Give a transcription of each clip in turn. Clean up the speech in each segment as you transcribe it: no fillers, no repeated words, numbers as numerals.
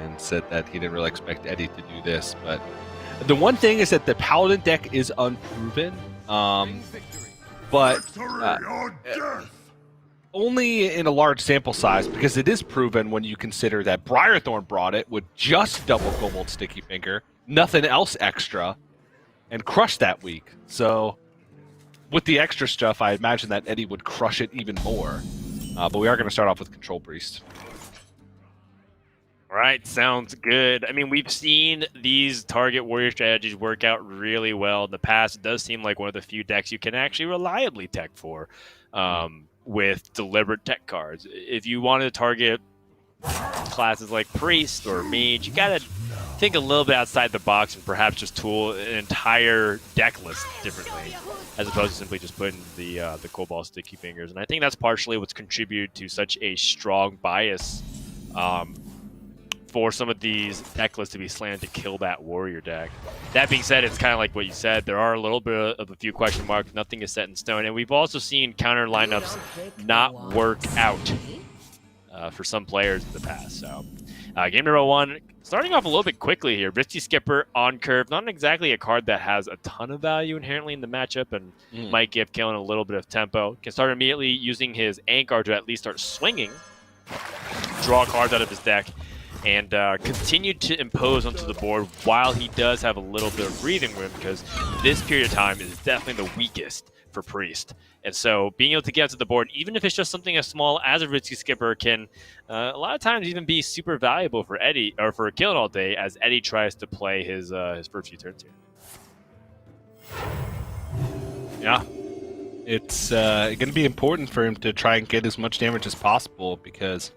and said that he didn't really expect Eddie to do this. But the one thing is that the Paladin deck is unproven, but only in a large sample size, because it is proven when you consider that Briarthorn brought it with just double Kobold Sticky Finger, nothing else extra, and crushed that week. So with the extra stuff, I imagine that Eddie would crush it even more. But we are going to start off with Control Priest. All right, sounds good. I mean, we've seen these target warrior strategies work out really well in the past. It does seem like one of the few decks you can actually reliably tech for with deliberate tech cards. If you want to target classes like Priest or Mage, you got to think a little bit outside the box and perhaps just tool an entire deck list differently, as opposed to simply just putting the Cobalt Sticky Fingers. And I think that's partially what's contributed to such a strong bias for some of these deck lists to be slanted to kill that warrior deck. That being said, it's kind of like what you said. There are a little bit of a few question marks. Nothing is set in stone. And we've also seen counter lineups not work out for some players in the past. So game number one, starting off a little bit quickly here. Risky Skipper on curve. Not exactly a card that has a ton of value inherently in the matchup and might give Killen a little bit of tempo. Can start immediately using his Ankar to at least start swinging. Draw cards out of his deck. And continue to impose onto the board while he does have a little bit of breathing room, because this period of time is definitely the weakest for Priest. And so being able to get to the board, even if it's just something as small as a Risky Skipper, can a lot of times even be super valuable for Eddie, or for killinallday, as Eddie tries to play his first few turns here. Yeah. It's going to be important for him to try and get as much damage as possible, because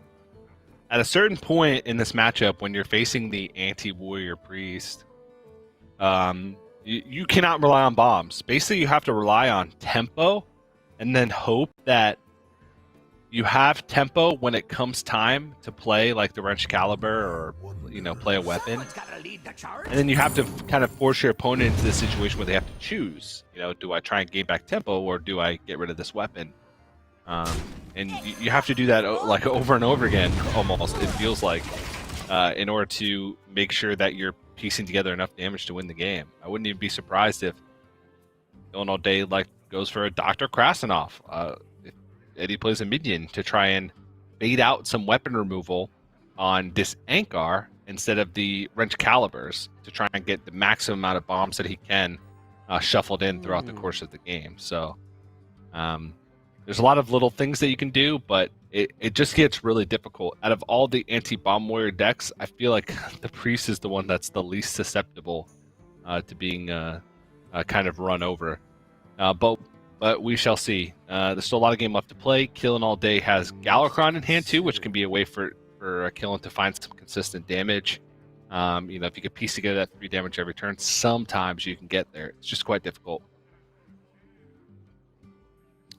at a certain point in this matchup, when you're facing the anti-warrior priest, you cannot rely on bombs. Basically, you have to rely on tempo, and then hope that you have tempo when it comes time to play, like the Wrench Caliber, or play a weapon. And then you have to kind of force your opponent into this situation where they have to choose. Do I try and gain back tempo, or do I get rid of this weapon? And you have to do that like over and over again, almost, it feels like, in order to make sure that you're piecing together enough damage to win the game. I wouldn't even be surprised if killinallday goes for a Dr. Krasinov. If Eddie plays a minion to try and bait out some weapon removal on this Ankar instead of the Wrench Calibers, to try and get the maximum amount of bombs that he can shuffled in throughout the course of the game. So there's a lot of little things that you can do, but it just gets really difficult. Out of all the anti-bomb warrior decks, I feel like the Priest is the one that's the least susceptible to being kind of run over. But we shall see. There's still a lot of game left to play. killinallday has Galakrond in hand too, which can be a way for Killen to find some consistent damage. If you could piece together that 3 damage every turn, sometimes you can get there. It's just quite difficult.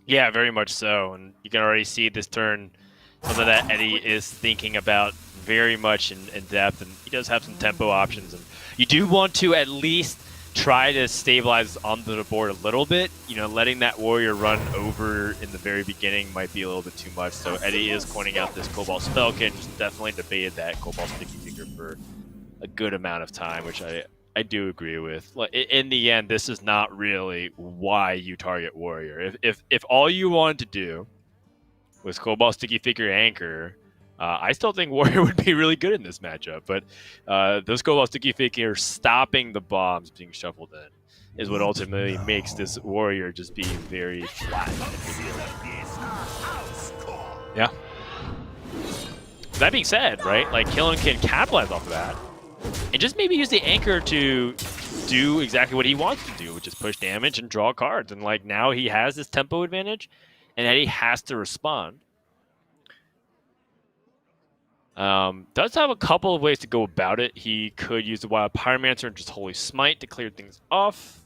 Yeah, very much so. And you can already see this turn, something that Eddie is thinking about very much in depth. And he does have some tempo options. And you do want to at least try to stabilize onto the board a little bit. Letting that warrior run over in the very beginning might be a little bit too much. So Eddie is pointing out this Cobalt Spell Kit, and just definitely debated that Cobalt Sticky Finger for a good amount of time, which I do agree with. In the end, this is not really why you target warrior. If all you wanted to do was Cobalt Sticky Figure Anchor, I still think warrior would be really good in this matchup. But those Cobalt Sticky Figures stopping the bombs being shuffled in is what ultimately makes this warrior just be very flat. Yeah. That being said, right, Killen can capitalize off of that and just maybe use the Anchor to do exactly what he wants to do, which is push damage and draw cards. And now he has this tempo advantage, and Eddie has to respond. Does have a couple of ways to go about it. He could use the Wild Pyromancer and just Holy Smite to clear things off.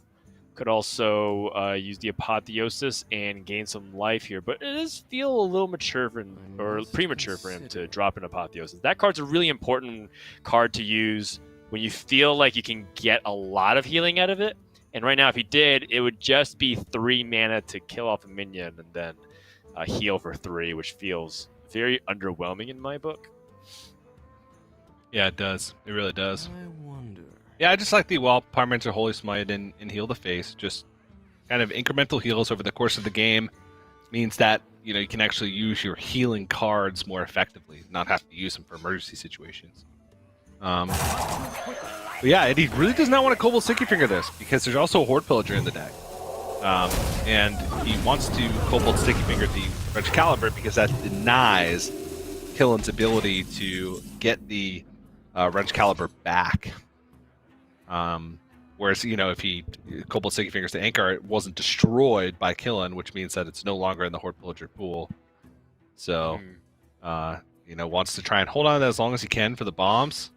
Could also use the Apotheosis and gain some life here, but it does feel a little mature for him, or premature for him to drop an Apotheosis. That card's a really important card to use when you feel like you can get a lot of healing out of it. And right now, if he did, it would just be 3 mana to kill off a minion and then heal for 3, which feels very underwhelming in my book. Yeah, it does. It really does. I wonder. Yeah, I just like the Pyromancer Holy Smite and Heal the Face. Just kind of incremental heals over the course of the game means that you can actually use your healing cards more effectively, not have to use them for emergency situations. But yeah, and he really does not want to Kobold Sticky Finger this because there's also a Horde Pillager in the deck. And he wants to Kobold Sticky Finger the Wrench Caliber because that denies Killen's ability to get the Wrench Caliber back. Whereas, if he Kobold Sticky Fingers the Anchor, it wasn't destroyed by Killen, which means that it's no longer in the Horde Pillager pool. So, wants to try and hold on to that as long as he can for the bombs.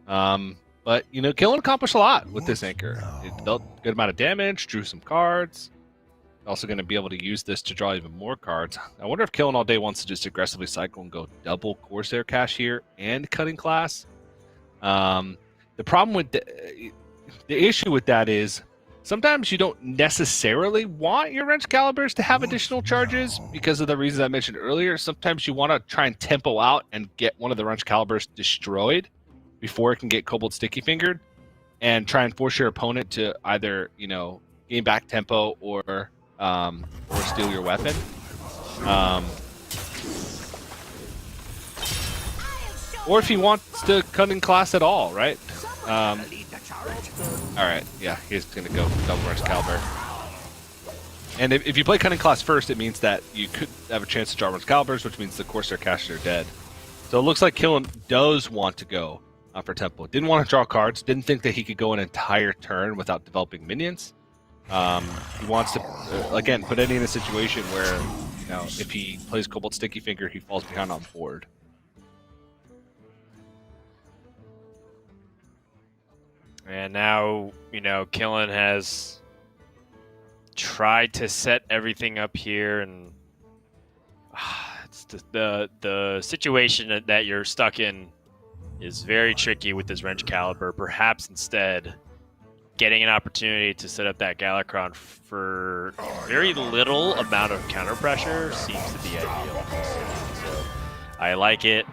But, Killen accomplished a lot with this Anchor. It dealt a good amount of damage, drew some cards. Also going to be able to use this to draw even more cards. I wonder if Killen All Day wants to just aggressively cycle and go double Corsair Cache here and Cutting Class. The problem with the issue with that is sometimes you don't necessarily want your Wrench Calibers to have additional charges because of the reasons I mentioned earlier. Sometimes you want to try and tempo out and get one of the Wrench Calibers destroyed before it can get Kobold Sticky Fingered and try and force your opponent to either, gain back tempo or steal your weapon. Or if he wants to Cutting Class at all, right? Alright, yeah, he's going to go double Wrench Caliber. And if you play Cutting Class first, it means that you could have a chance to draw Wrench Calibers, which means the Corsair Caches are dead. So it looks like Killen does want to go for tempo. Didn't want to draw cards, didn't think that he could go an entire turn without developing minions. He wants to, again, put Eddie in a situation where, if he plays Kobold Sticky Finger, he falls behind on board. And now, Killen has tried to set everything up here, and it's the situation that you're stuck in is very tricky with this Wrench Caliber. Perhaps instead, getting an opportunity to set up that Galakron for very little amount of counter pressure seems to be ideal. So I like it,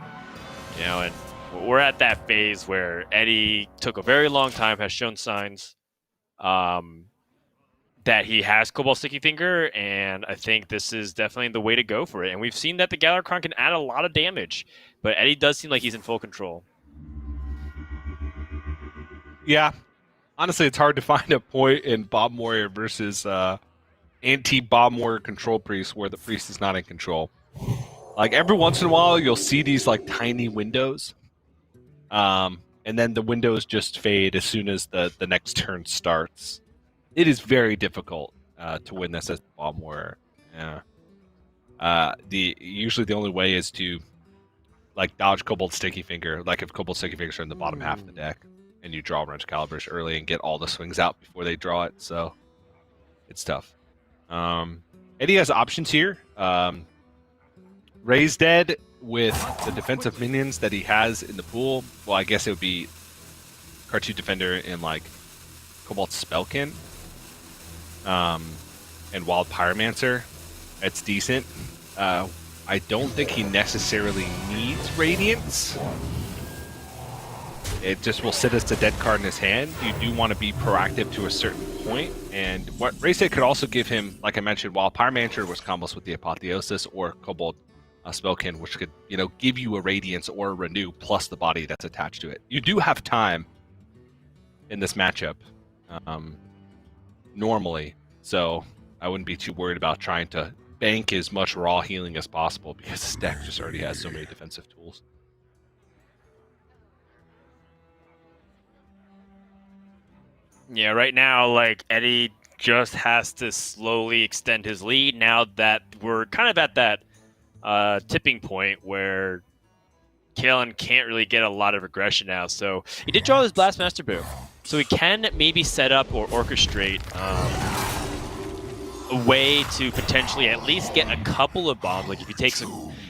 and we're at that phase where Eddie took a very long time, has shown signs that he has Kobold Sticky Finger, and I think this is definitely the way to go for it. And we've seen that the Galakron can add a lot of damage, but Eddie does seem like he's in full control. Yeah. Honestly, it's hard to find a point in Bomb Warrior versus anti-Bomb Warrior control priest where the priest is not in control. Like, every once in a while, you'll see these, tiny windows. And then the windows just fade as soon as the next turn starts. It is very difficult to win this as Bomb Warrior. Yeah. Usually the only way is to dodge Kobold Sticky Finger. Like if Kobold Sticky Fingers are in the bottom half of the deck, and you draw Wrench Calibers early and get all the swings out before they draw it. So it's tough. Eddie has options here. Raise Dead with the defensive minions that he has in the pool. Well, I guess it would be Cartoon Defender and Cobalt Spellkin. And Wild Pyromancer. That's decent. I don't think he necessarily needs Radiance. It just will sit as a dead card in his hand. You do want to be proactive to a certain point. And what Raise Dead could also give him, like I mentioned, Wild Pyromancer was combos with the Apotheosis or Cobalt Spellkin, which could, give you a Radiance or a Renew plus the body that's attached to it. You do have time in this matchup, normally, so I wouldn't be too worried about trying to bank as much raw healing as possible because this deck just already has so many defensive tools. Yeah, right now, Eddie just has to slowly extend his lead now that we're kind of at that tipping point where Killen can't really get a lot of aggression now. So he did draw his Blastmaster Boom. So he can maybe set up or orchestrate a way to potentially at least get a couple of bombs. Like if he takes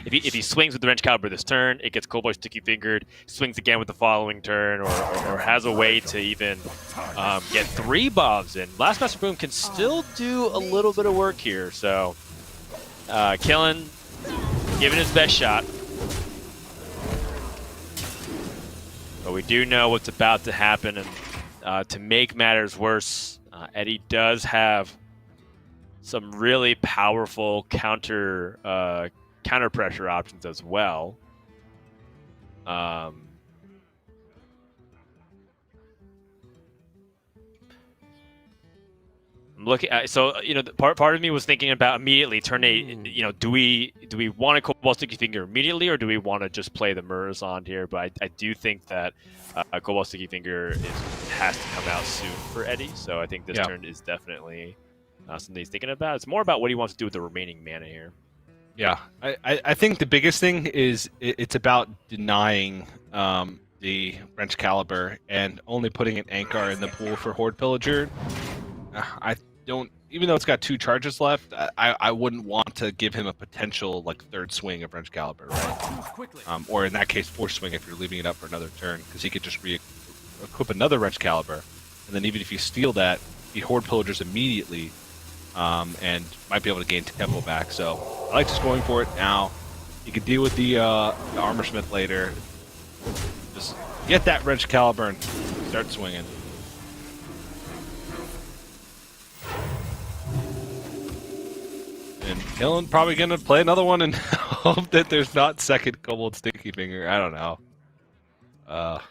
if he swings with the Wrench Caliber this turn, it gets Kobold Sticky Fingered, swings again with the following turn, or has a way to even get 3 bombs in. Blastmaster Boom can still do a little bit of work here. So Killen giving his best shot. But we do know what's about to happen, and to make matters worse, Eddie does have some really powerful counter pressure options as well. I'm looking at, so part of me was thinking about immediately turn 8. Do we want to Cobalt Sticky Finger immediately, or do we want to just play the Murzaond here? But I do think that Cobalt Sticky Finger has to come out soon for Eddie. So I think this turn is definitely something he's thinking about. It's more about what he wants to do with the remaining mana here. Yeah, I think the biggest thing is it's about denying the Wrench Caliber and only putting an Ankar in the pool for Horde Pillager. I don't, even though it's got 2 charges left, I wouldn't want to give him a potential like 3rd swing of Wrench Caliber, right? Or in that case, 4th swing if you're leaving it up for another turn, because he could just equip another Wrench Caliber, and then even if you steal that, he Horde Pillagers immediately, and might be able to gain tempo back. So I like just going for it now. You can deal with the Armor Smith later. Just get that Wrench Caliber and start swinging. And Killen probably going to play another one and hope that there's not second Cobalt Sticky Finger. I don't know.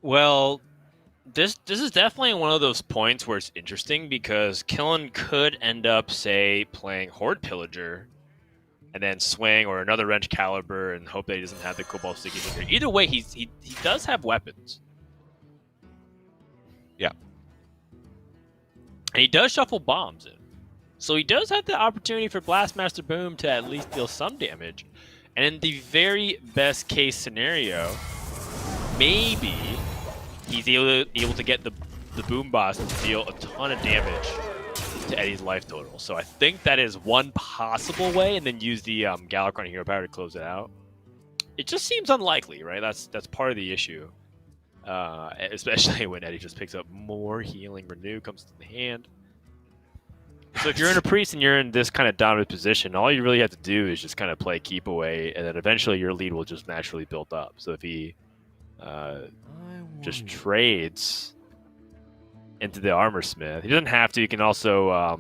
Well, this is definitely one of those points where it's interesting because Killen could end up, say, playing Horde Pillager and then swing or another Wrench Caliber and hope that he doesn't have the Cobalt Sticky Finger. Either way, he does have weapons. Yeah. And he does shuffle bombs in. So he does have the opportunity for Blastmaster Boom to at least deal some damage. And in the very best case scenario, maybe he's able to get the Boom Boss to deal a ton of damage to Eddie's life total. So I think that is one possible way, and then use the Galakron Hero Power to close it out. It just seems unlikely, right? That's part of the issue. Especially when Eddie just picks up more healing. Renew comes to the hand. So if you're in a priest and you're in this kind of dominant position, all you really have to do is just kind of play keep away, and then eventually your lead will just naturally build up. So if he just trades into the Armor Smith, he doesn't have to. You can also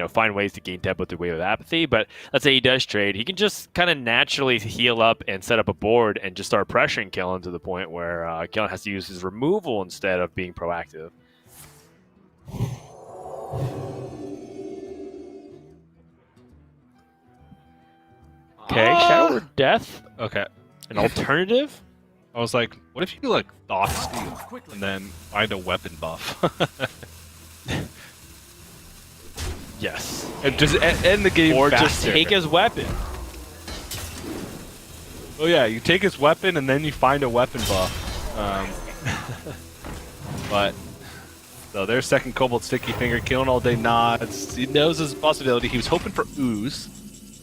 find ways to gain tempo through Wave of Apathy. But let's say he does trade, he can just kind of naturally heal up and set up a board and just start pressuring Killen to the point where Killen has to use his removal instead of being proactive. Okay, Shadow or Death. Okay. An alternative? I was like, what if you like Thought Steal and then find a weapon buff? Yes. And just end the game or faster. Just take his weapon. Oh yeah, you take his weapon and then you find a weapon buff. But so there's second Cobalt Sticky Finger, Killing All Day nods. He knows there's a possibility. He was hoping for Ooze,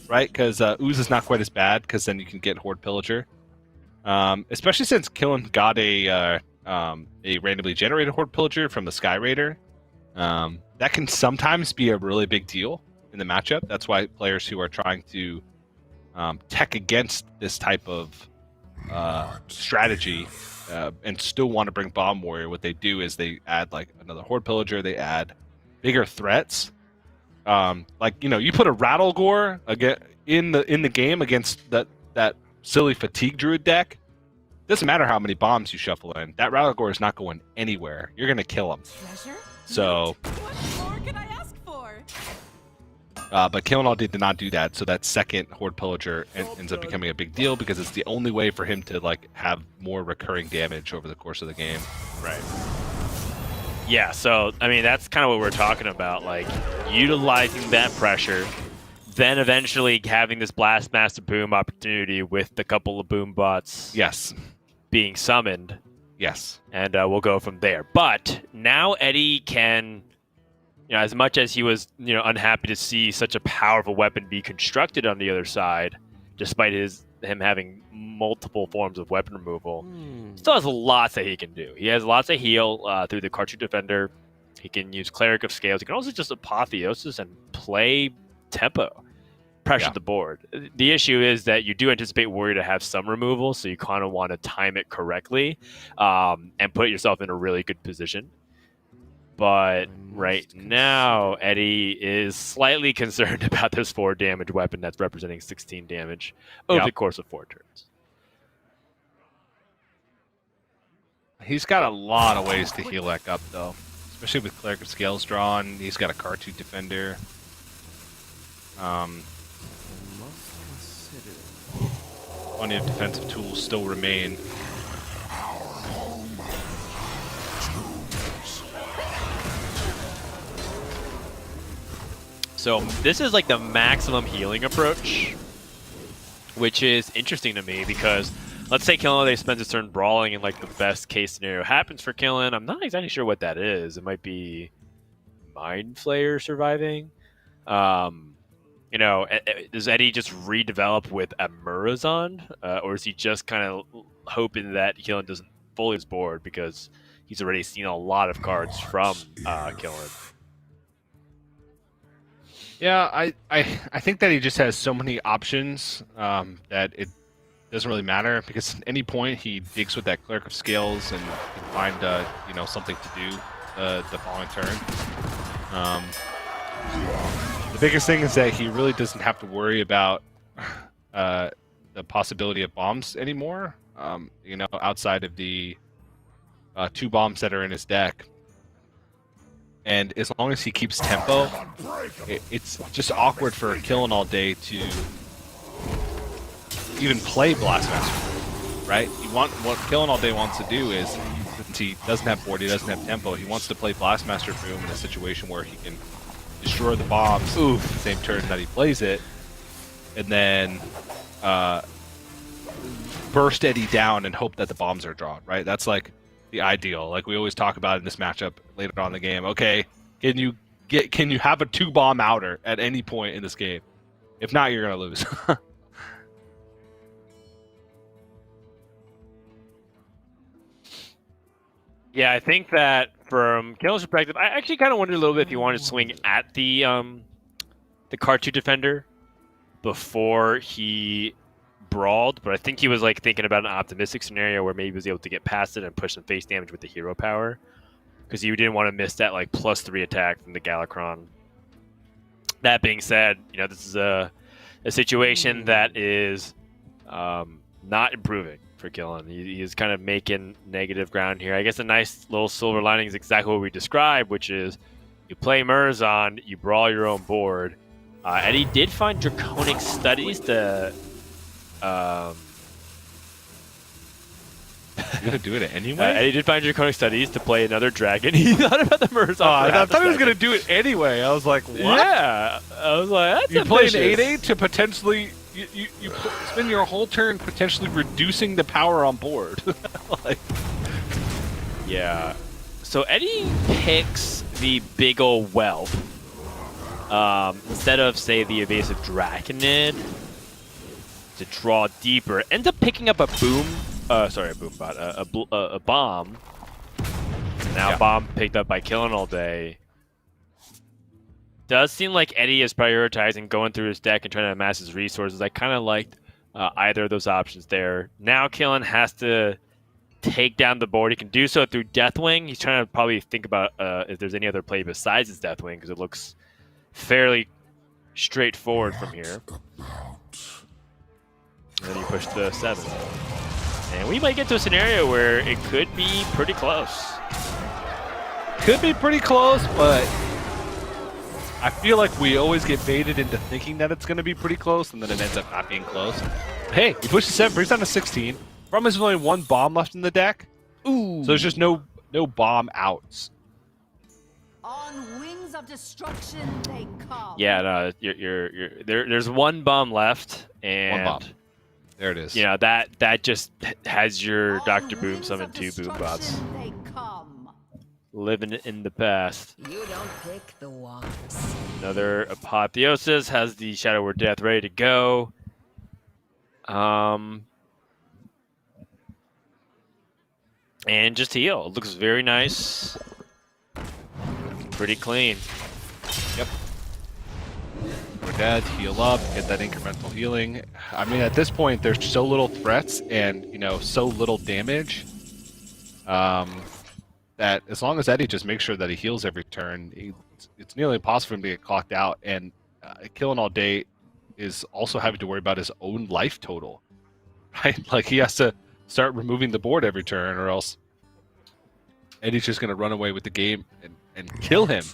right? Because Ooze is not quite as bad, because then you can get Horde Pillager. Especially since Killen got a randomly generated Horde Pillager from the Sky Raider. That can sometimes be a really big deal in the matchup. That's why players who are trying to tech against this type of strategy and still want to bring Bomb Warrior, what they do is they add like another Horde Pillager, they add bigger threats. You put a Rattlegore in the game against that silly Fatigue Druid deck. Doesn't matter how many bombs you shuffle in. That Rattlegore is not going anywhere. You're gonna kill him. Treasure? So. What more can I ask for? But Killing All Day did not do that, so that second Horde Pillager ends up becoming a big deal because it's the only way for him to have more recurring damage over the course of the game. Right. Yeah, so I mean that's kind of what we're talking about, like utilizing that pressure, then eventually having this Blastmaster Boom opportunity with the couple of boom bots. Yes. Being summoned. Yes. And we'll go from there. But now Eddie can, as much as he was, unhappy to see such a powerful weapon be constructed on the other side, despite him having multiple forms of weapon removal, still has lots that he can do. He has lots of heal through the Cartridge Defender. He can use Cleric of Scales. He can also just Apotheosis and play tempo. pressured the board. The issue is that you do anticipate Warrior to have some removal, so you kind of want to time it correctly and put yourself in a really good position. But right now, Eddie is slightly concerned about this 4 damage weapon that's representing 16 damage over the course of 4 turns. He's got a lot of ways to heal that up, though. Especially with Cleric of Scales drawn. He's got a Cartoon Defender. Plenty of defensive tools still remain. So this is like the maximum healing approach, which is interesting to me because let's say Killinallday spends his turn brawling and like the best case scenario happens for Killen. I'm not exactly sure what that is. It might be Mind Flayer surviving. You know, does Eddie just redevelop with a Murazond? Or is he just kind of hoping that Killen doesn't fully his board because he's already seen a lot of cards from Killen? Yeah, I think that he just has so many options that it doesn't really matter because at any point he digs with that Cleric of Scales and can find you know, something to do the following turn. The biggest thing is that he really doesn't have to worry about the possibility of bombs anymore. You know, outside of the 2 bombs that are in his deck. And as long as he keeps tempo, it's just awkward for Killinallday to even play Blastmaster, right? What Killinallday wants to do is, since he doesn't have board, he doesn't have tempo, he wants to play Blastmaster Boom in a situation where he can destroy the bombs the same turn that he plays it, and then burst Eddie down and hope that the bombs are drawn, right? That's like the ideal. Like we always talk about in this matchup later on in the game. Okay, can you have a 2-bomb outer at any point in this game? If not, you're gonna lose. Yeah, I think that from Killen's perspective, I actually kind of wondered a little bit if he wanted to swing at the Cartoon Defender before he brawled, but I think he was like thinking about an optimistic scenario where maybe he was able to get past it and push some face damage with the hero power, because you didn't want to miss that like +3 attack from the Galakron. That being said, you know, this is a situation that is not improving for Killen. He is kind of making negative ground here. I guess a nice little silver lining is exactly what we described, which is you play Murazond, you brawl your own board. Eddie did find Draconic Studies to You're gonna do it anyway? Eddie did find Draconic Studies to play another dragon. He thought about the Murazond. I thought he was gonna do it anyway. I was like, what? Yeah. I was like, that's You play an ambitious. 8/8 to potentially you spend your whole turn potentially reducing the power on board. Like, Yeah. So Eddie picks the big ol' whelp instead of, say, the evasive Draconid to draw deeper. Ends up picking up a boom. Sorry, a boom bot. A bomb. Now bomb picked up by Killinallday. Does seem like Eddie is prioritizing going through his deck and trying to amass his resources. I kind of liked either of those options there. Now Killen has to take down the board. He can do so through Deathwing. He's trying to probably think about if there's any other play besides his Deathwing, because it looks fairly straightforward from here. And then you push the 7. And we might get to a scenario where it could be pretty close. could be pretty close, but I feel like we always get baited into thinking that it's going to be pretty close, and then it ends up not being close. Hey, he pushes 7, brings down to 16. Problem is, there's only 1 bomb left in the deck. Ooh. So there's just no bomb outs. On wings of destruction they come. Yeah, no, there's 1 bomb left, and 1 bomb. There it is. you know that just has your On Dr. Boom wings summon of 2 boom bots. destruction they come. Living in the past. You don't pick the ones. Another Apotheosis has the Shadow Word Death ready to go. And just heal. It looks very nice. Pretty clean. Yep. dead, heal up, get that incremental healing. I mean, at this point, there's so little threats and, you know, so little damage that as long as Eddie just makes sure that he heals every turn, it's nearly impossible for him to get clocked out. And killing all day is also having to worry about his own life total, right? Like, he has to start removing the board every turn, or else Eddie's just going to run away with the game and kill him.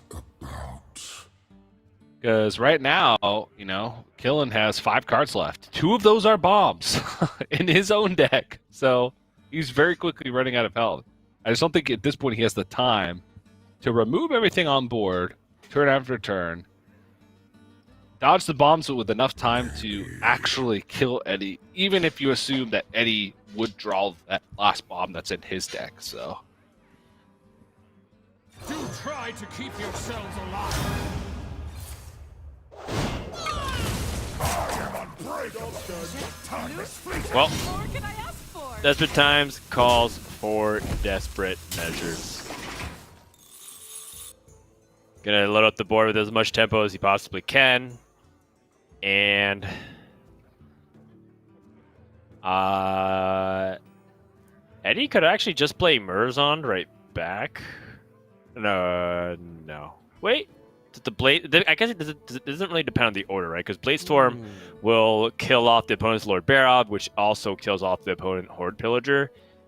Because right now, you know, Killen has 5 cards left. 2 of those are bombs in his own deck. So he's very quickly running out of health. I just don't think at this point he has the time to remove everything on board, turn after turn, dodge the bombs with enough time to actually kill Eddie, even if you assume that Eddie would draw that last bomb that's in his deck. So Do try to keep yourselves alive. Well, What more can I ask for? desperate times calls for desperate measures. Gonna load up the board with as much tempo as he possibly can. And Eddie could actually just play Murzond right back. No. Wait. The Blade, I guess it doesn't really depend on the order, right? Because Blade Storm will kill off the opponent's Lord Barob, which also kills off the opponent Horde Pillager,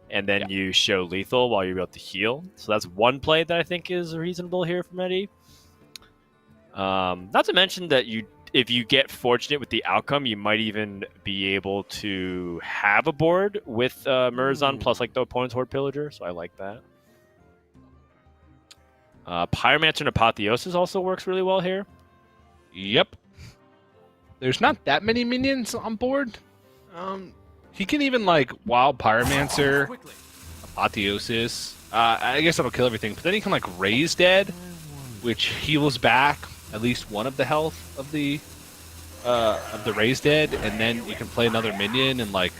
and then you show lethal while you're able to heal. So that's one play that I think is reasonable here from Eddie. Not to mention that if you get fortunate with the outcome, you might even be able to have a board with Murzon plus like the opponent's Horde Pillager, so I like that. Pyromancer and Apotheosis also works really well here. yep. There's not that many minions on board. He can even, like, Wild Pyromancer, Apotheosis. I guess that'll kill everything. But then he can, like, Raise Dead, which heals back at least one of the health of the Raise Dead. And then you can play another minion and, like,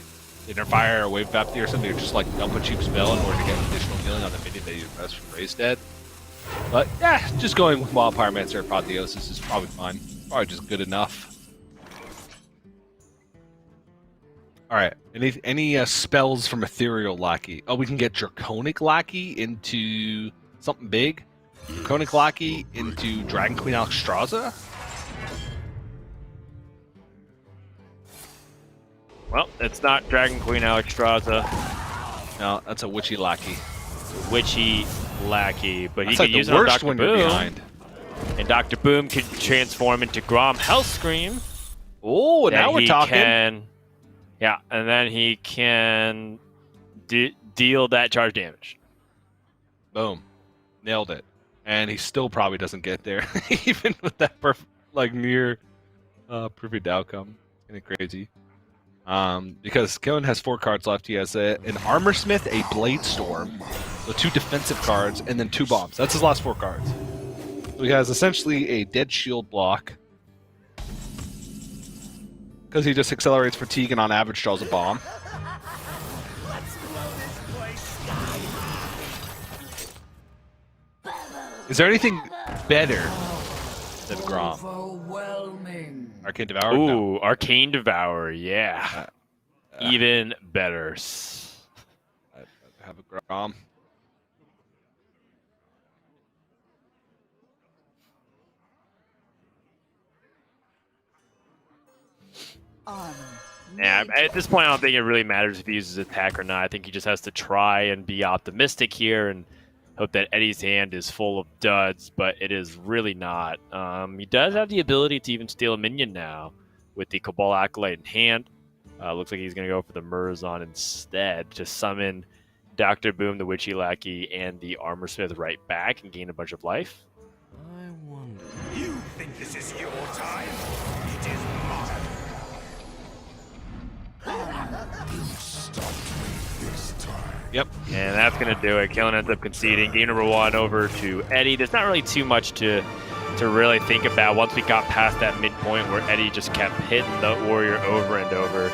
Inner Fire or Wave of Apathy or something. Or just, like, dump a cheap spell in order to get additional healing on the minion that you invest from Raise Dead. But, yeah, just going with Wild Pyromancer Apotheosis is probably fine. Probably just good enough. Alright, any spells from Ethereal Lackey? Oh, we can get Draconic Lackey into something big. Draconic Lackey into Dragon Queen Alexstrasza? Well, it's not Dragon Queen Alexstrasza. No, that's a Witchy Lackey. Witchy Lackey, but That's he like could the use it on worst Dr. when you're Boom. behind. And Dr. Boom could transform into Grom Hellscream. Oh, now we're talking. Yeah, and then he can deal that charge damage. Boom. Nailed it. And he still probably doesn't get there, even with that near perfect outcome. Kind of crazy. Because Killen has 4 cards left. He has an Armor Smith, a Blade Storm, so 2 defensive cards, and then 2 bombs. That's his last 4 cards. So he has essentially a dead shield block. Because he just accelerates fatigue and on average draws a bomb. Is there anything better than Grom? Arcane Devourer? Ooh, No. Arcane Devourer, yeah. Even better. I have a Grom. Yeah, at this point, I don't think it really matters if he uses attack or not. I think he just has to try and be optimistic here and hope that Eddie's hand is full of duds, but it is really not. He does have the ability to even steal a minion now with the Cabal Acolyte in hand. Looks like he's going to go for the Murzon instead to summon Dr. Boom, the Witchy Lackey, and the Armor Smith right back and gain a bunch of life. I wonder. You think this is your time? It is mine. Yep. And that's going to do it. Killen ends up conceding. Game number 1 over to Eddie. There's not really too much to really think about once we got past that midpoint where Eddie just kept hitting the warrior over and over.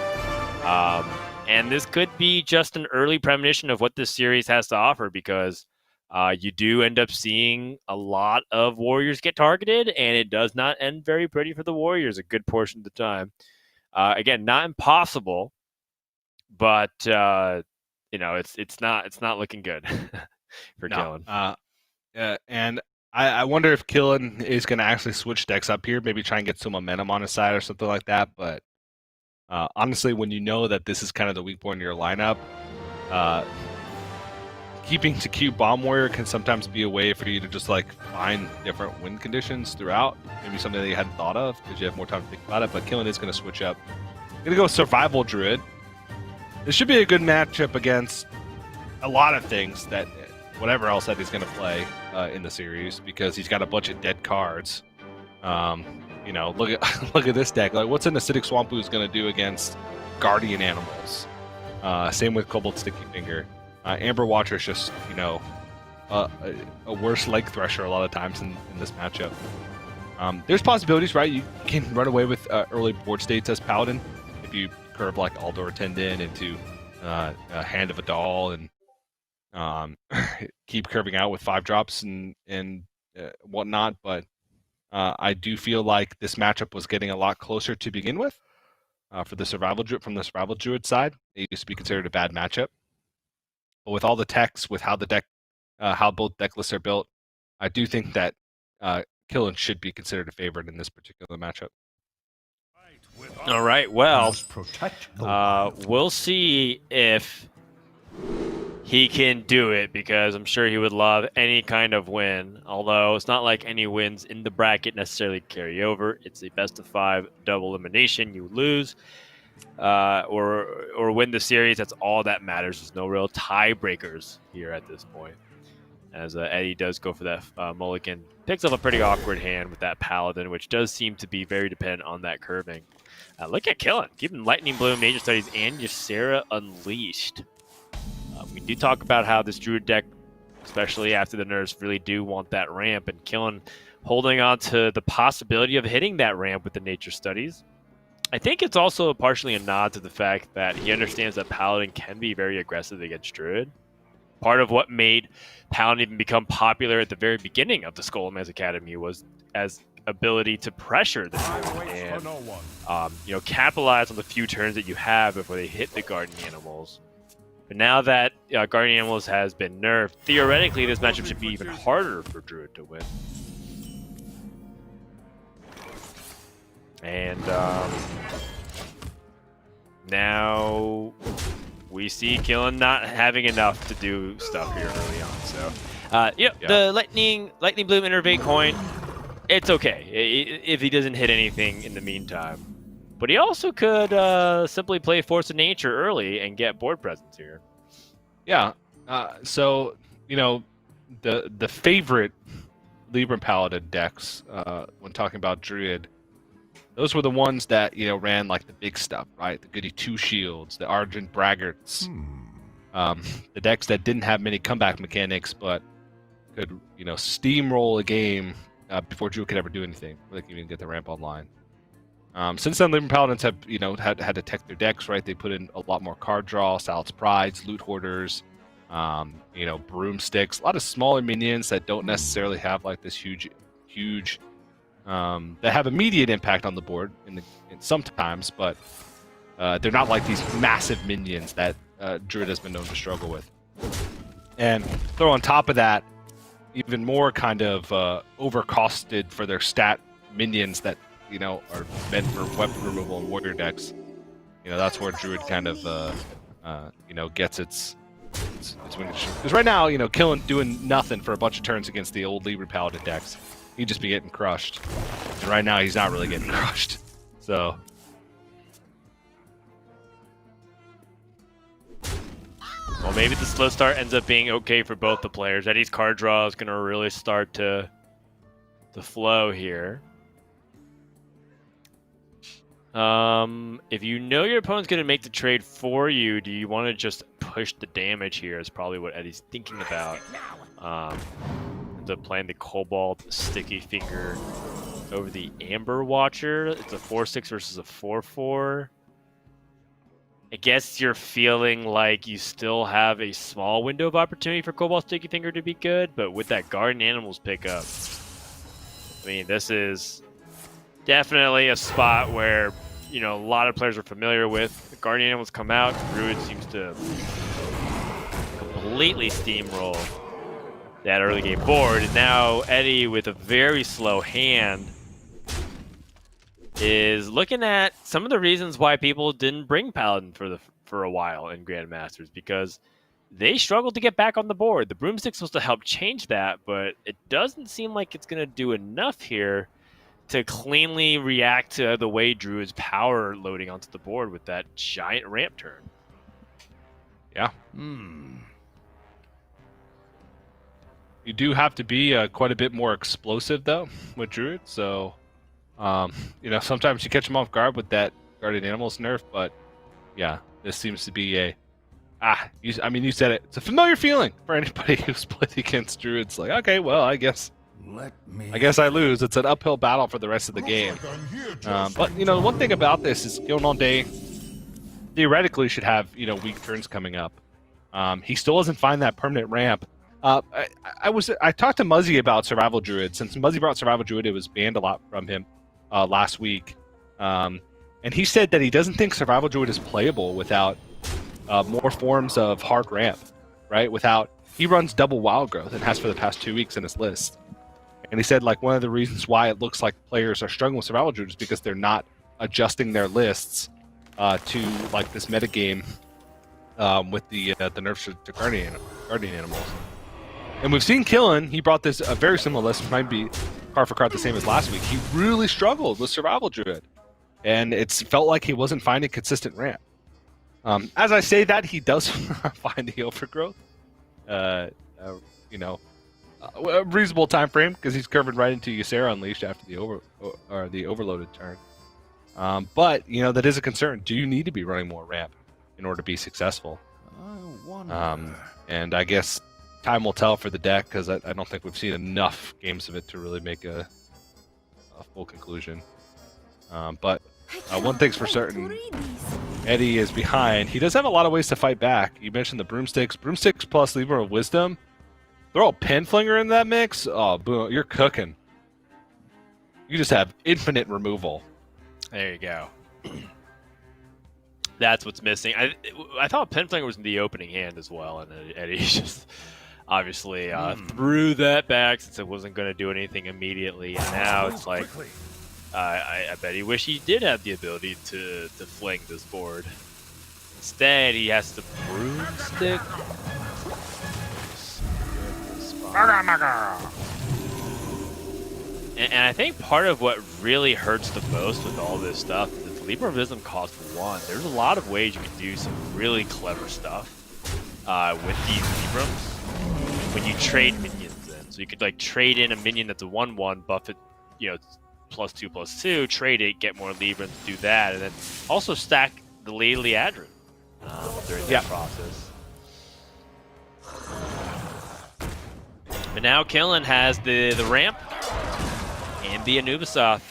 And this could be just an early premonition of what this series has to offer because you do end up seeing a lot of warriors get targeted, and it does not end very pretty for the warriors a good portion of the time. Again, not impossible, but it's not looking good for Killen. And I wonder if Killen is going to actually switch decks up here, maybe try and get some momentum on his side or something like that. But honestly, when you know that this is kind of the weak point in your lineup, keeping to Q Bomb Warrior can sometimes be a way for you to just like find different win conditions throughout. Maybe something that you hadn't thought of because you have more time to think about it. But Killen is going to switch up. Going to go Survival Druid. This should be a good matchup against a lot of things that whatever else that he's going to play in the series, because he's got a bunch of dead cards. Look at this deck. Like, what's an Acidic Swampu going to do against Guardian Animals? Same with Cobalt Sticky Finger. Amber Watcher is just a worse leg thresher a lot of times in this matchup. There's possibilities, right? You can run away with early board states as Paladin if you curve like Aldor Tendon into Hand of a Doll and keep curving out with 5-drops and whatnot. But I do feel like this matchup was getting a lot closer to begin with from the Survival Druid side. It used to be considered a bad matchup. But with all the techs, with how how both deck lists are built, I do think that Killen should be considered a favorite in this particular matchup. All right, well, we'll see if he can do it, because I'm sure he would love any kind of win, although it's not like any wins in the bracket necessarily carry over. It's a best-of-5 double elimination. You lose or win the series. That's all that matters. There's no real tiebreakers here at this point, as Eddie does go for that mulligan. Picks up a pretty awkward hand with that Paladin, which does seem to be very dependent on that curving. Look at Killen, keeping Lightning Bloom, Nature Studies, and Ysera Unleashed. We do talk about how this Druid deck, especially after the nerfs, really do want that ramp, and Killen holding on to the possibility of hitting that ramp with the Nature Studies. I think it's also partially a nod to the fact that he understands that Paladin can be very aggressive against Druid. Part of what made Paladin even become popular at the very beginning of the Skullman's Academy was as ability to pressure the Druid and capitalize on the few turns that you have before they hit the Guardian Animals. But now that Guardian Animals has been nerfed, theoretically this matchup should be even harder for Druid to win. And now we see Killen not having enough to do stuff here early on. So, the Lightning Bloom Innervate coin, it's okay if he doesn't hit anything in the meantime. But he also could simply play Force of Nature early and get board presence here. Yeah. So the favorite Libram Paladin decks when talking about Druid, those were the ones that ran like the big stuff, right? The Goody 2 Shields, the Argent Braggarts, the decks that didn't have many comeback mechanics, but could steamroll a game before Druid could ever do anything, or they could even get the ramp online. Since then, Libram Paladins have had to tech their decks, right? They put in a lot more card draw, Sal's Prides, Loot Hoarders, Broomsticks, a lot of smaller minions that don't necessarily have like this huge that have immediate impact on the board in sometimes, but they're not like these massive minions that Druid has been known to struggle with. And throw on top of that even more kind of overcosted for their stat minions that are meant for weapon removal and warrior decks. That's where Druid kind of gets its win. Because right now, Killen doing nothing for a bunch of turns against the old Libra Paladin decks. He'd just be getting crushed. And right now, he's not really getting crushed. So. Well, maybe the slow start ends up being okay for both the players. Eddie's card draw is going to really start to flow here. If you know your opponent's going to make the trade for you, do you want to just push the damage here is probably what Eddie's thinking about. Ends up playing the Cobalt Sticky Finger over the Amber Watcher. It's a 4-6 versus a 4-4. I guess you're feeling like you still have a small window of opportunity for Cobalt Sticky Finger to be good, but with that Guardian Animals pickup, I mean, this is definitely a spot where, you know, a lot of players are familiar with. The Guardian Animals come out, Druid seems to completely steamroll that early game board, and now Eddie, with a very slow hand, is looking at some of the reasons why people didn't bring Paladin for a while in Grandmasters, because they struggled to get back on the board. The Broomstick's supposed to help change that, but it doesn't seem like it's going to do enough here to cleanly react to the way Druid's power loading onto the board with that giant ramp turn. Yeah. You do have to be quite a bit more explosive, though, with Druid, so... you know, sometimes you catch them off guard with that Guardian Animals nerf, but yeah, this seems to be a I mean, you said it. It's a familiar feeling for anybody who's played against Druids. Like, okay, well, I guess I lose. It's an uphill battle for the rest of the game. But you know, one thing about this is killinallday theoretically should have, you know, weak turns coming up. He still doesn't find that permanent ramp. I talked to Muzzy about Survival Druid. Since Muzzy brought Survival Druid, it was banned a lot from him last week. And he said that he doesn't think Survival Druid is playable without more forms of hard ramp, right? He runs double Wild Growth and has for the past 2 weeks in his list. And he said, like, one of the reasons why it looks like players are struggling with Survival Druid is because they're not adjusting their lists to, like, this metagame with the nerfs to Guardian Animals. And we've seen Killin, he brought this a very similar list, might be card for card the same as last week. He really struggled with Survival Druid, and it's felt like he wasn't finding consistent ramp. As I say that, he does find the overgrowth, you know, a reasonable time frame because he's curving right into Ysera Unleashed after the overloaded turn. But you know, that is a concern. Do you need to be running more ramp in order to be successful? And I guess time will tell for the deck, because I don't think we've seen enough games of it to really make a full conclusion. But one thing's for certain, Eddie is behind. He does have a lot of ways to fight back. You mentioned the Broomsticks. Broomsticks plus Libra of Wisdom. Throw a Penflinger in that mix. Oh, boom. You're cooking. You just have infinite removal. There you go. That's what's missing. I thought Penflinger was in the opening hand as well, and Eddie just... obviously threw that back since it wasn't going to do anything immediately, and now it's like I bet he wish he did have the ability to fling this board. Instead, he has to Broomstick. And I think part of what really hurts the most with all this stuff is that the Libra of Wisdom costs 1. There's a lot of ways you can do some really clever stuff with these Librams when you trade minions in. So you could like trade in a minion that's a 1/1, buff it, you know, +2/+2, trade it, get more Librams, do that, and then also stack the Lady Liadrin during that process. But now Killin has the ramp and the Anubisoth.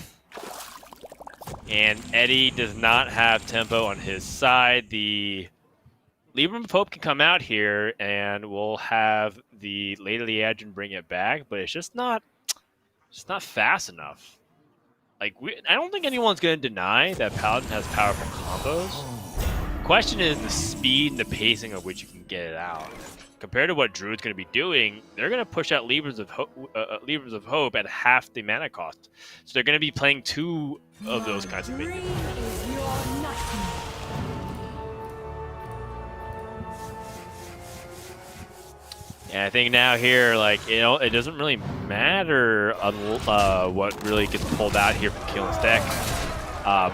And Eddie does not have tempo on his side. The Libram of Hope can come out here, and we'll have the Lady Liadrin bring it back, but it's just not fast enough. Like, I don't think anyone's going to deny that Paladin has powerful combos. The question is the speed and the pacing of which you can get it out. Compared to what Druid's going to be doing, they're going to push out Levers of Hope at half the mana cost. So they're going to be playing 2 of those kinds of minions. And I think now here, like, you know, it doesn't really matter what really gets pulled out here from Killin's deck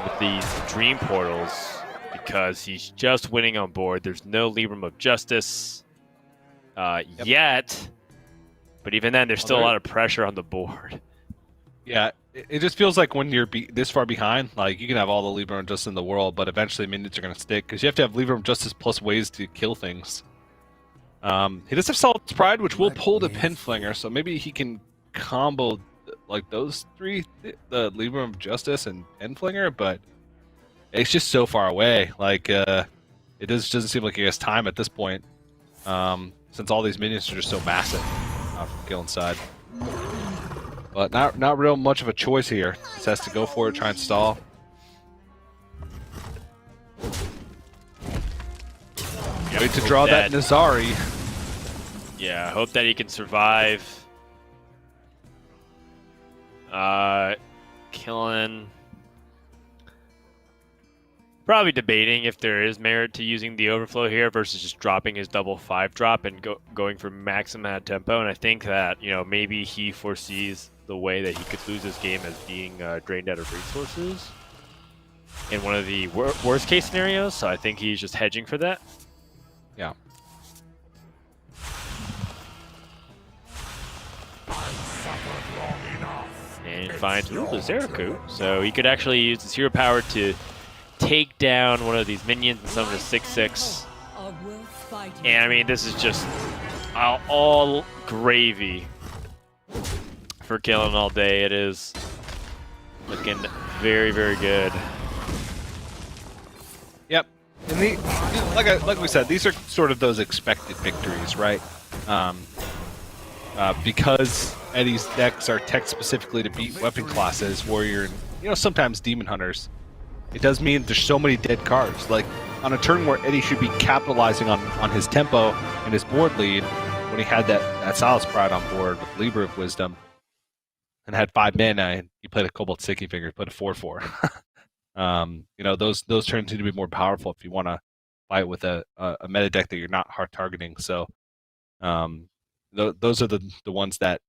with these Dream Portals, because he's just winning on board. There's no Libram of Justice yet, but even then, there's still a lot of pressure on the board. Yeah, it just feels like when you're this far behind, like, you can have all the Libram Justice in the world, but eventually minions are going to stick, because you have to have Libram Justice plus ways to kill things. He does have Solid's Pride, which will pull the Penflinger, so maybe he can combo like those 3, the Libram of Justice and Penflinger, but it's just so far away. Like, it doesn't seem like he has time at this point, since all these minions are just so massive from Killen's side. But not real much of a choice here. Just has to go for it, try and stall. Wait to draw that Nazari. Yeah, hope that he can survive. Killen. Probably debating if there is merit to using the overflow here versus just dropping his double 5-drop and going for maximum amount of tempo. And I think that, you know, maybe he foresees the way that he could lose this game as being drained out of resources in one of the worst case scenarios. So I think he's just hedging for that. Yeah. And finds the Zeraku. So he could actually use his hero power to take down one of these minions and summon a 6/6. And I mean, this is just all gravy for Killing All Day. It is looking very, very good. Yep. And like we said, these are sort of those expected victories, right? Because Eddie's decks are tech specifically to beat weapon classes, warrior, and sometimes demon hunters. It does mean there's so many dead cards. Like on a turn where Eddie should be capitalizing on his tempo and his board lead, when he had that Silas Pride on board with Libra of Wisdom and had 5 mana, and he played a Cobalt Sticky Finger, put a 4/4. Those turns need to be more powerful if you want to fight with a meta deck that you're not hard targeting. So those are the ones that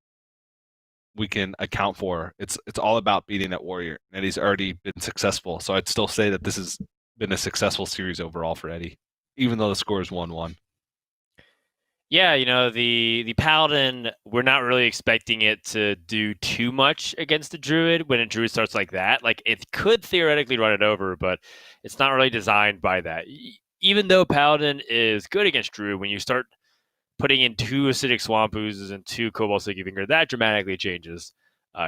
we can account for. It's all about beating that warrior, and he's already been successful. So I'd still say that this has been a successful series overall for Eddie, even though the score is 1-1. Yeah, the Paladin, we're not really expecting it to do too much against the Druid when a Druid starts like that. Like, it could theoretically run it over, but it's not really designed by that. Even though Paladin is good against Druid, when you start putting in 2 Acidic Swamp Oozes and 2 Cobalt Sticky Finger, that dramatically changes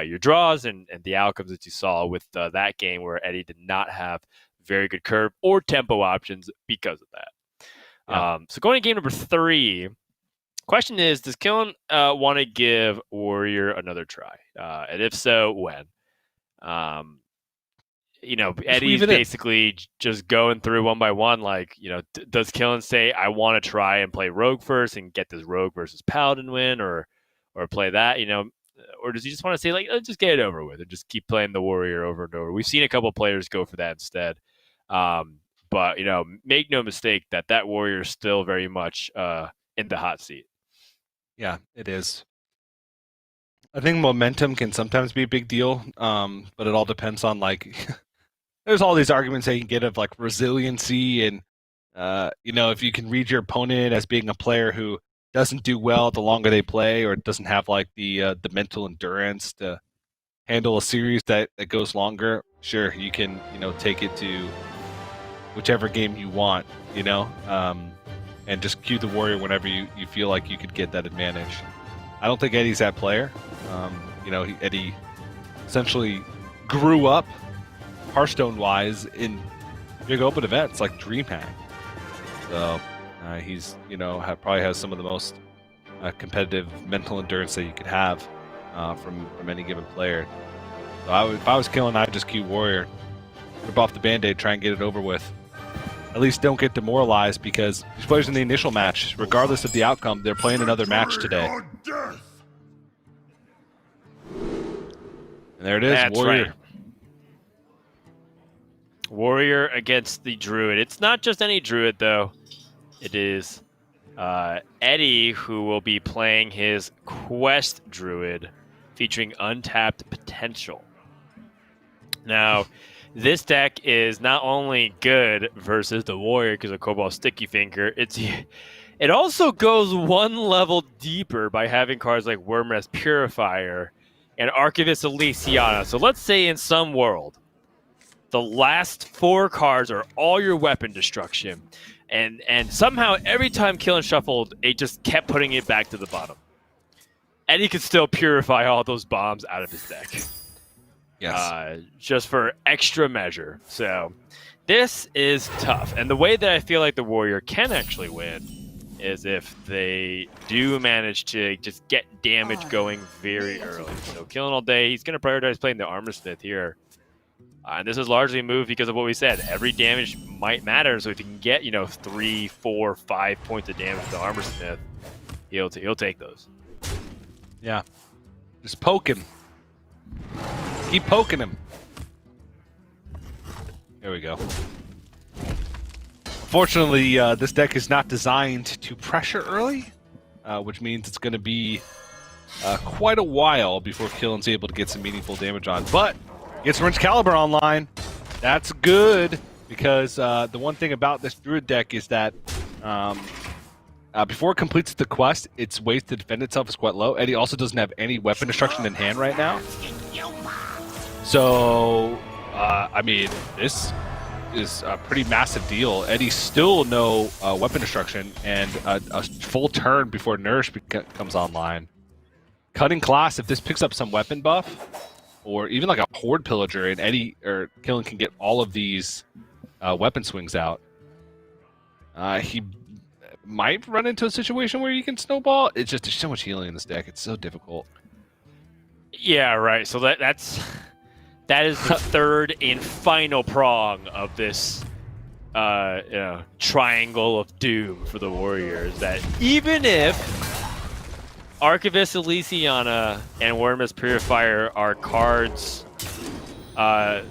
your draws and the outcomes that you saw with that game where Eddie did not have very good curve or tempo options because of that. Yeah. So going to game number 3, question is, does Killen want to give Warrior another try? And if so, when? Eddie's basically just going through one by one. Like, does Killen say, I want to try and play Rogue first and get this Rogue versus Paladin win, or play that, or does he just want to say, like, just get it over with and just keep playing the Warrior over and over? We've seen a couple players go for that instead. But, make no mistake that Warrior is still very much in the hot seat. Yeah, it is. I think momentum can sometimes be a big deal, but it all depends on, like, there's all these arguments that you can get of, like, resiliency and, if you can read your opponent as being a player who doesn't do well the longer they play, or doesn't have, like, the mental endurance to handle a series that goes longer, sure, you can, take it to whichever game you want, and just cue the Warrior whenever you feel like you could get that advantage. I don't think Eddie's that player. Eddie essentially grew up Hearthstone-wise in big open events like DreamHack. So he's, probably has some of the most competitive mental endurance that you could have from any given player. So if I was Killen, I'd just cue Warrior, rip off the Band-Aid, try and get it over with. At least don't get demoralized, because these players in the initial match, regardless of the outcome, they're playing another match today. And there it is, That's Warrior. Right. Warrior against the Druid. It's not just any Druid, though. It is Eddie, who will be playing his Quest Druid, featuring untapped potential. Now, this deck is not only good versus the Warrior because of Cobalt Sticky Finger, it also goes one level deeper by having cards like Wormrest Purifier and Archivist Elysiana. So let's say in some world, the last 4 cards are all your weapon destruction, and somehow every time Killen shuffled, it just kept putting it back to the bottom. Eddie could still purify all those bombs out of his deck. Yes. Just for extra measure. So This is tough, and the way that I feel like the Warrior can actually win is if they do manage to just get damage going very early. So Killing All Day, he's going to prioritize playing the Armorsmith here. And this is largely a move because of what we said. Every damage might matter, so if you can get, 3, 4, 5 points of damage to the Armorsmith, he'll take those. Yeah. Just poke him. Keep poking him. There we go. Unfortunately, this deck is not designed to pressure early, which means it's going to be quite a while before Killen's able to get some meaningful damage on. But gets Wrench Caliber online. That's good, because the one thing about this Druid deck is that before it completes the quest, its ways to defend itself is quite low. Eddie also doesn't have any weapon destruction in hand right now. So, I mean, this is a pretty massive deal. Eddie's still no weapon destruction, and a full turn before Nourish comes online. Cutting Class, if this picks up some weapon buff, or even like a Horde Pillager, and Eddie or Killen can get all of these weapon swings out, he might run into a situation where you can snowball. It's just, there's so much healing in this deck. It's so difficult. Yeah, right. So that is the third and final prong of this triangle of doom for the Warriors. That even if Archivist Elysiana and Wormus Purifier are cards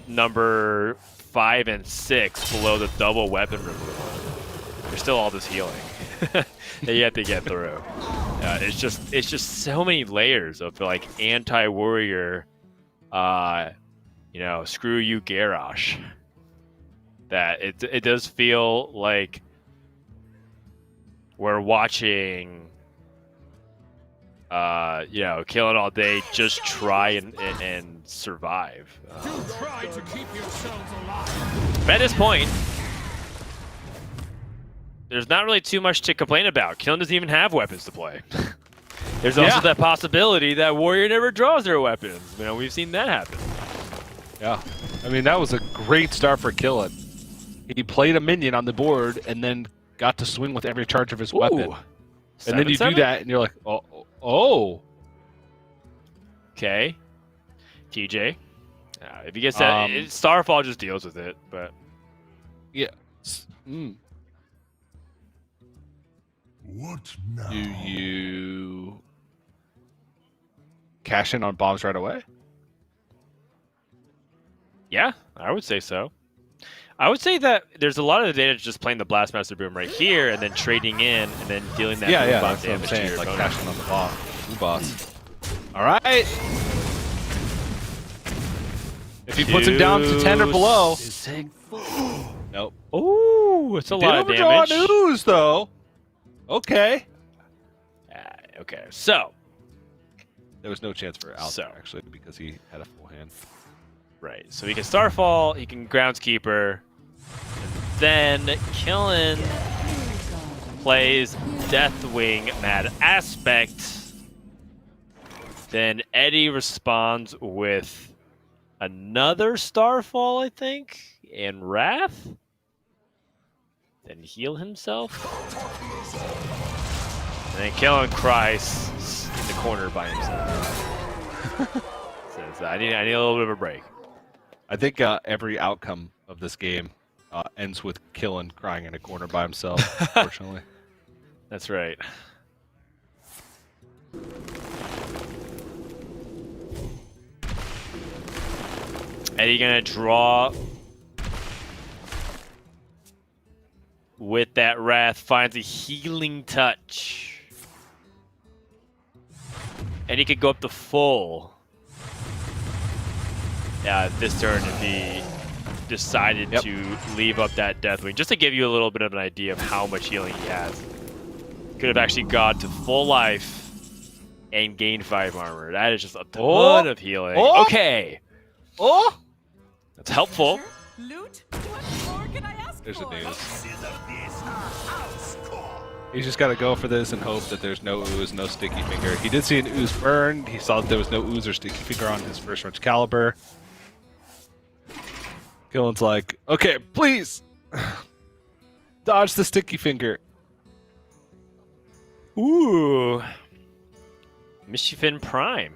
number 5 and 6 below the double weapon removal, there's still all this healing that you have to get through. It's just so many layers of like anti-warrior, screw you Garrosh, that it does feel like we're watching Killing All Day just try and survive. Do try to keep yourselves alive. At this point, there's not really too much to complain about. Killen doesn't even have weapons to play. There's also that possibility that Warrior never draws their weapons. We've seen that happen. Yeah. I mean, that was a great start for Killen. He played a minion on the board and then got to swing with every charge of his weapon. And then you do that and you're like, oh. Okay. TJ. If he gets that, Starfall just deals with it, but... Yeah. What now? Do you cash in on bombs right away? Yeah, I would say so. I would say that there's a lot of the data just playing the Blastmaster Boom right here and then trading in and then dealing that boom box damage to your like opponent. cashing on the bomb. Boom boss. All right. If he puts him down to 10 or below. Nope. Ooh, it's a lot of Didn't damage. overdraw an ooze, though. Okay. Okay, so. There was no chance for Alpha, actually, because he had a full hand. Right, so he can Starfall, he can Groundskeeper, and then Killen plays Deathwing Mad Aspect. Then Eddie responds with another Starfall, I think, and Wrath. Then heal himself. And then Killen cries in the corner by himself. Says, I need a little bit of a break. I think every outcome of this game ends with Killen crying in a corner by himself, unfortunately. That's right. Eddie gonna draw with that Wrath, finds a healing touch. And he could go up to full. This turn if he decided to leave up that Deathwing. Just to give you a little bit of an idea of how much healing he has. Could have actually gone to full life and gained 5 armor. That is just a ton of healing. Okay. Oh! That's helpful. Loot? What more can I ask There's a for? news. He's just got to go for this and hope that there's no ooze, no sticky finger. He did see an ooze burn. He saw that there was no ooze or sticky finger on his first Wrench Caliber. Killen's like, okay, please dodge the sticky finger. Ooh. Mischiefin Prime.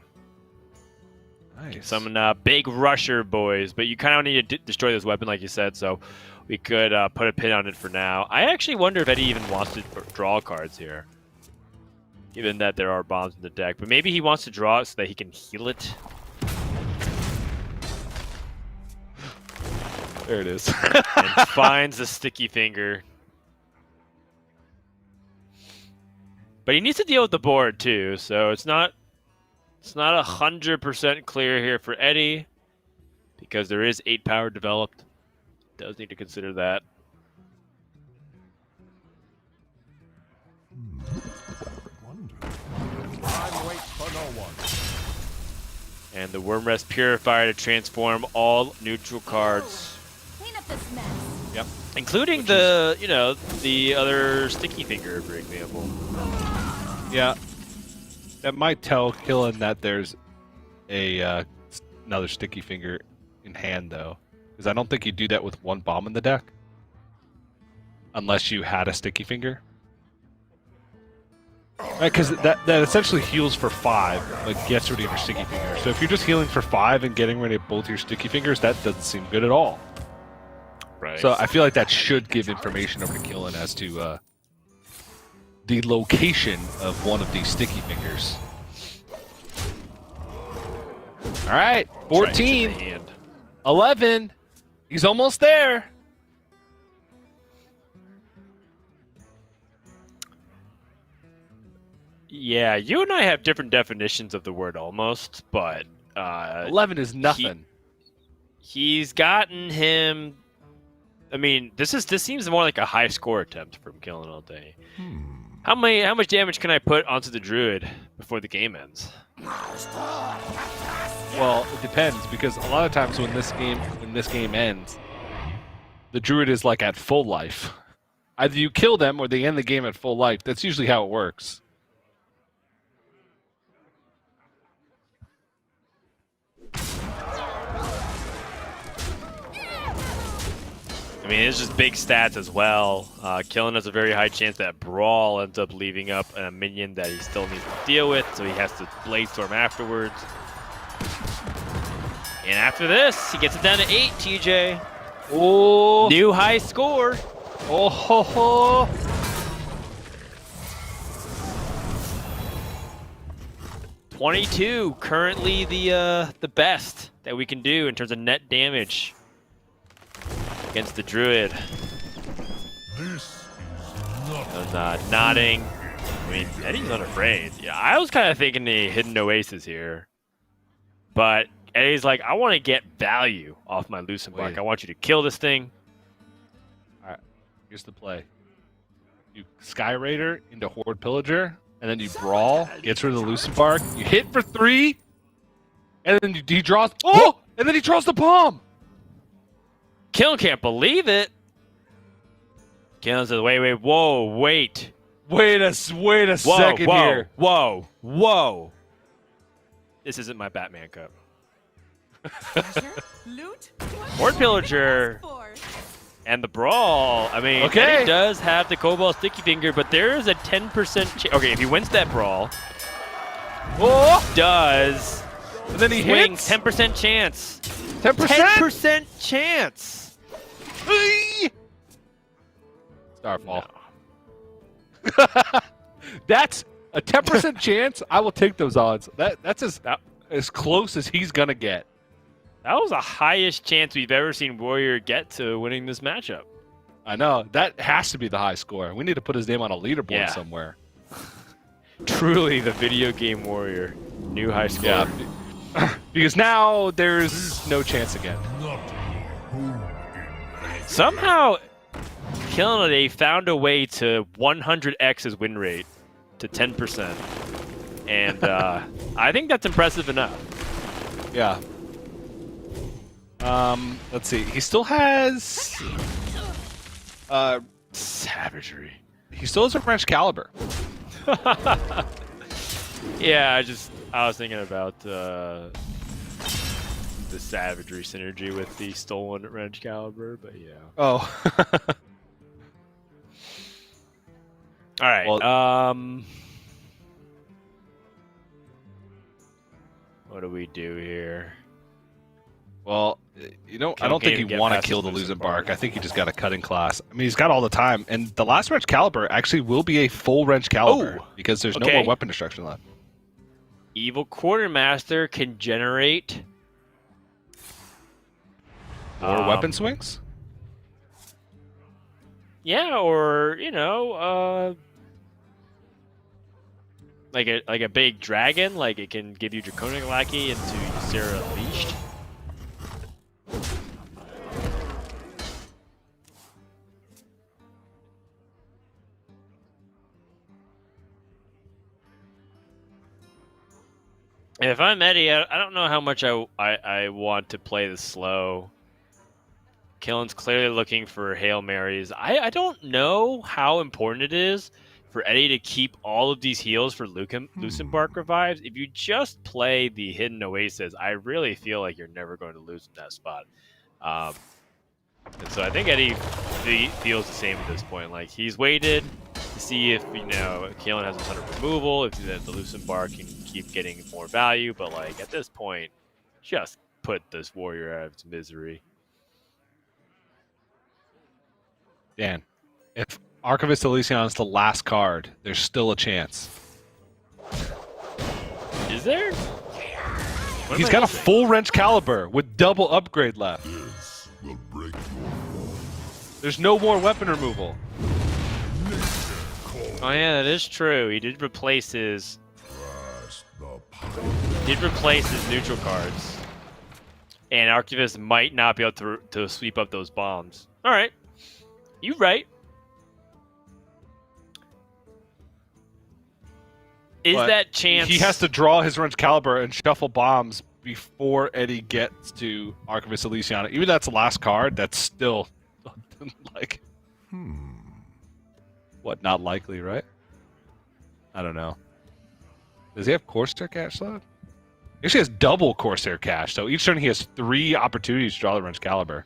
Nice. Summon Big Rusher, boys. But you kind of need to destroy this weapon, like you said, so we could put a pin on it for now. I actually wonder if Eddie even wants to draw cards here, given that there are bombs in the deck. But maybe he wants to draw it so that he can heal it. There it is. And finds the sticky finger. But he needs to deal with the board too, so it's not 100% clear here for Eddie, because there is 8 power developed. Does need to consider that. And the Wormrest Purifier to transform all neutral cards. Clean up this mess. Yep. Including the other sticky finger, for example. Yeah. That might tell Killen that there's another sticky finger in hand, though. Because I don't think you do that with one bomb in the deck. Unless you had a sticky finger. Right, because that essentially heals for 5, but gets rid of your sticky finger. So if you're just healing for 5 and getting rid of both your sticky fingers, that doesn't seem good at all. Right. So I feel like that should give information over to Killen as to the location of one of these sticky fingers. All right, 14, 11. He's almost there. Yeah, you and I have different definitions of the word almost, but 11 is nothing. He's gotten him. I mean, this seems more like a high score attempt from Killing All Day. How much damage can I put onto the Druid before the game ends? Well, it depends, because a lot of times when this game ends, the Druid is like at full life. Either you kill them or they end the game at full life. That's usually how it works. I mean, it's just big stats as well. Killing has a very high chance that Brawl ends up leaving up a minion that he still needs to deal with, so he has to Blade Storm afterwards. And after this, he gets it down to 8, TJ. Oh! New high score. Oh ho ho! $22, currently the best that we can do in terms of net damage against the Druid. This is And, nodding. I mean, Eddie's unafraid. Yeah, I was kind of thinking the Hidden Oasis here, but Eddie's like, I want to get value off my Lucenbark. Wait. I want you to kill this thing. All right, here's the play. You Sky Raider into Horde Pillager, and then you Brawl, gets rid of the Lucenbark. You hit for 3, and then he draws. Oh! And then he draws the bomb. Killen can't believe it. Killen says, wait, wait. Wait a second here. Whoa. This isn't my Batman cup. Loot. Horde Pillager and the Brawl. I mean, Okay. Eddie does have the Cobalt Sticky Finger, but there is a 10% chance. Okay, if he wins that Brawl, does And then he swing hits. 10% chance. 10%. 10% chance. Starfall. That's a 10% chance. I will take those odds. That's as close as he's gonna get. That was the highest chance we've ever seen Warrior get to winning this matchup. I know that has to be the high score. We need to put his name on a leaderboard Yeah. somewhere. Truly the video game Warrior. New high score. Yeah. Because now there's no chance again. Somehow, Killing It found a way to 100x his win rate to 10%. And I think that's impressive enough. Yeah. Let's see. He still has Savagery. he still has a French caliber. Yeah, I was thinking about the the savagery synergy with the stolen wrench caliber, but yeah. Oh. All right. Well- What do we do here? Well, you know, I Kill don't think game, you get want to past kill the the Lucent losing bark. Bark. I think you just got to cut in class. I mean, he's got all the time, and the last wrench caliber actually will be a full wrench caliber Oh, because there's no okay. more weapon destruction left. Evil Quartermaster can generate More weapon swings. Yeah, or like a big dragon, like it can give you Draconic Lackey into Ysera Unleashed. And if I'm Eddie, I don't know how much I want to play this slow. Killen's clearly looking for Hail Marys. I don't know how important it is for Eddie to keep all of these heals for Lucent Bark revives. If you just play the Hidden Oasis, I really feel like you're never going to lose in that spot. And so I think Eddie feels the same at this point. Like, he's waited to see if, Killen has a ton of removal, if the Lucent Bark can keep getting more value. But, like, at this point, just put this warrior out of its misery. Dan, if Archivist Elysion is the last card, there's still a chance. Is there? What He's am I got a missing? full wrench caliber with double upgrade left. This will break your fall. There's no more weapon removal. Oh yeah, that is true. He did replace his Trust the power. neutral cards, and Archivist might not be able to sweep up those bombs. All right, you right. Is But that chance? He has to draw his wrench caliber and shuffle bombs before Eddie gets to Archivist Elysiana. Even that's the last card, that's still like what, not likely, right? I don't know. Does he have Corsair cash slot? He actually has double Corsair cash, so each turn he has 3 opportunities to draw the wrench caliber.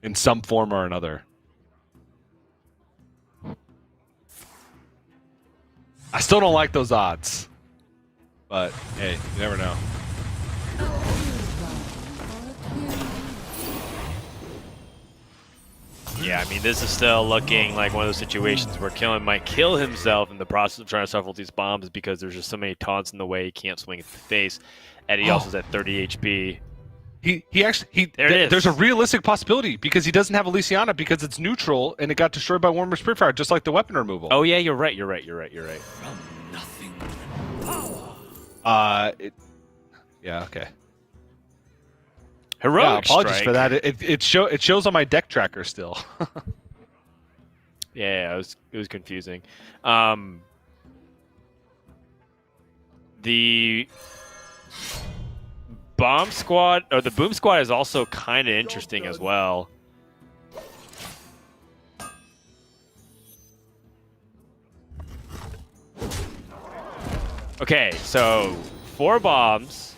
In some form or another. I still don't like those odds. But, hey, you never know. Yeah, I mean, this is still looking like one of those situations where Killen might kill himself in the process of trying to shuffle these bombs because there's just so many taunts in the way he can't swing at the face. Eddie also is at 30 HP. There's a realistic possibility because he doesn't have Elysiana because it's neutral and it got destroyed by Warmer Spiritfire, just like the weapon removal. Oh yeah, you're right. Yeah, okay. Heroic Yeah, apologies strike. for that. It shows on my deck tracker still. Yeah, it was confusing. The bomb squad or the boom squad is also kind of interesting as well. Okay, so 4 bombs.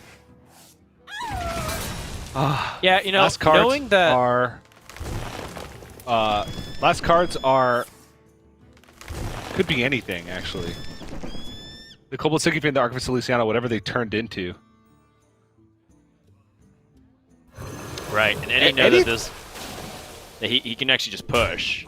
Yeah, last cards knowing that last cards are could be anything actually. The Cobalt Sycophant, the Archivist Elysiana, whatever they turned into. right, and Eddie knows that he can actually just push.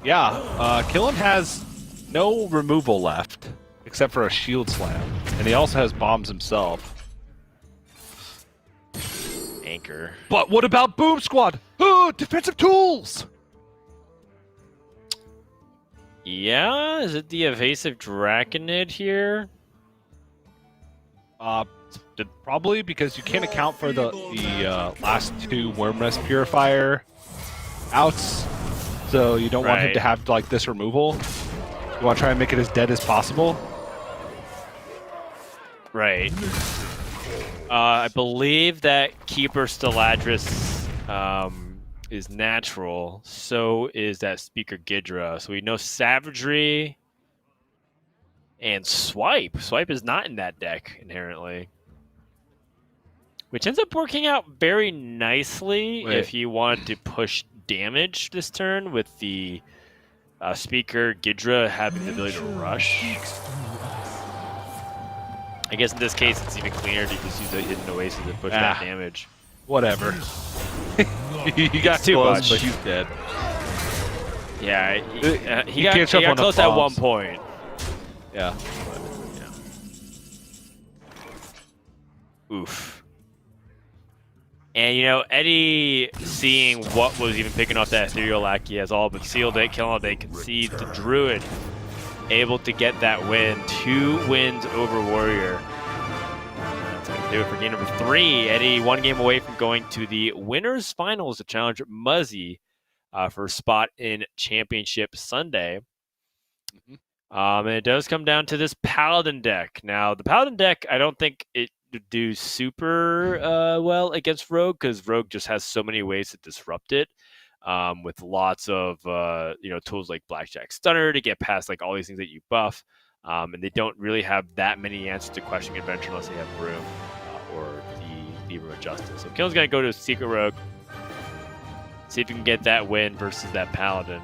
Yeah, Killen has no removal left except for a shield slam, and he also has bombs himself. Anchor. But what about Boom Squad? Oh, defensive tools! Yeah, is it the evasive Draconid here? Probably because you can't account for the last 2 Wormrest Purifier outs, so you don't want him Right. to have like this removal. You want to try and make it as dead as possible. Right. I believe that Keeper Steladris is natural. So is that Speaker Gidra. So we know Savagery and Swipe. Swipe is not in that deck inherently. which ends up working out very nicely Wait. if you wanted to push damage this turn with the Speaker Gidra having the ability to rush. I guess in this case it's even cleaner to just use the Hidden Oasis to push that damage. Whatever. He got too close, much. but he's dead. Yeah, he can't got jump on the close at one bombs. point. Yeah. Oof. And, you know, Eddie, seeing what was even picking off that Ethereal Lackey, has all but sealed it. killinallday concedes the Druid, able to get that win. 2 wins over Warrior. That's going to do it for game number 3. Eddie, 1 game away from going to the winners finals to challenge Muzzy for a spot in Championship Sunday. And it does come down to this Paladin deck. Now, the Paladin deck, I don't think it would do super well against Rogue, because Rogue just has so many ways to disrupt it, with lots of tools like Blackjack Stunner to get past like all these things that you buff, and they don't really have that many answers to Questioning Adventure unless they have Broom or the Room of Justice. So Killen's gonna go to Secret Rogue, see if he can get that win versus that Paladin.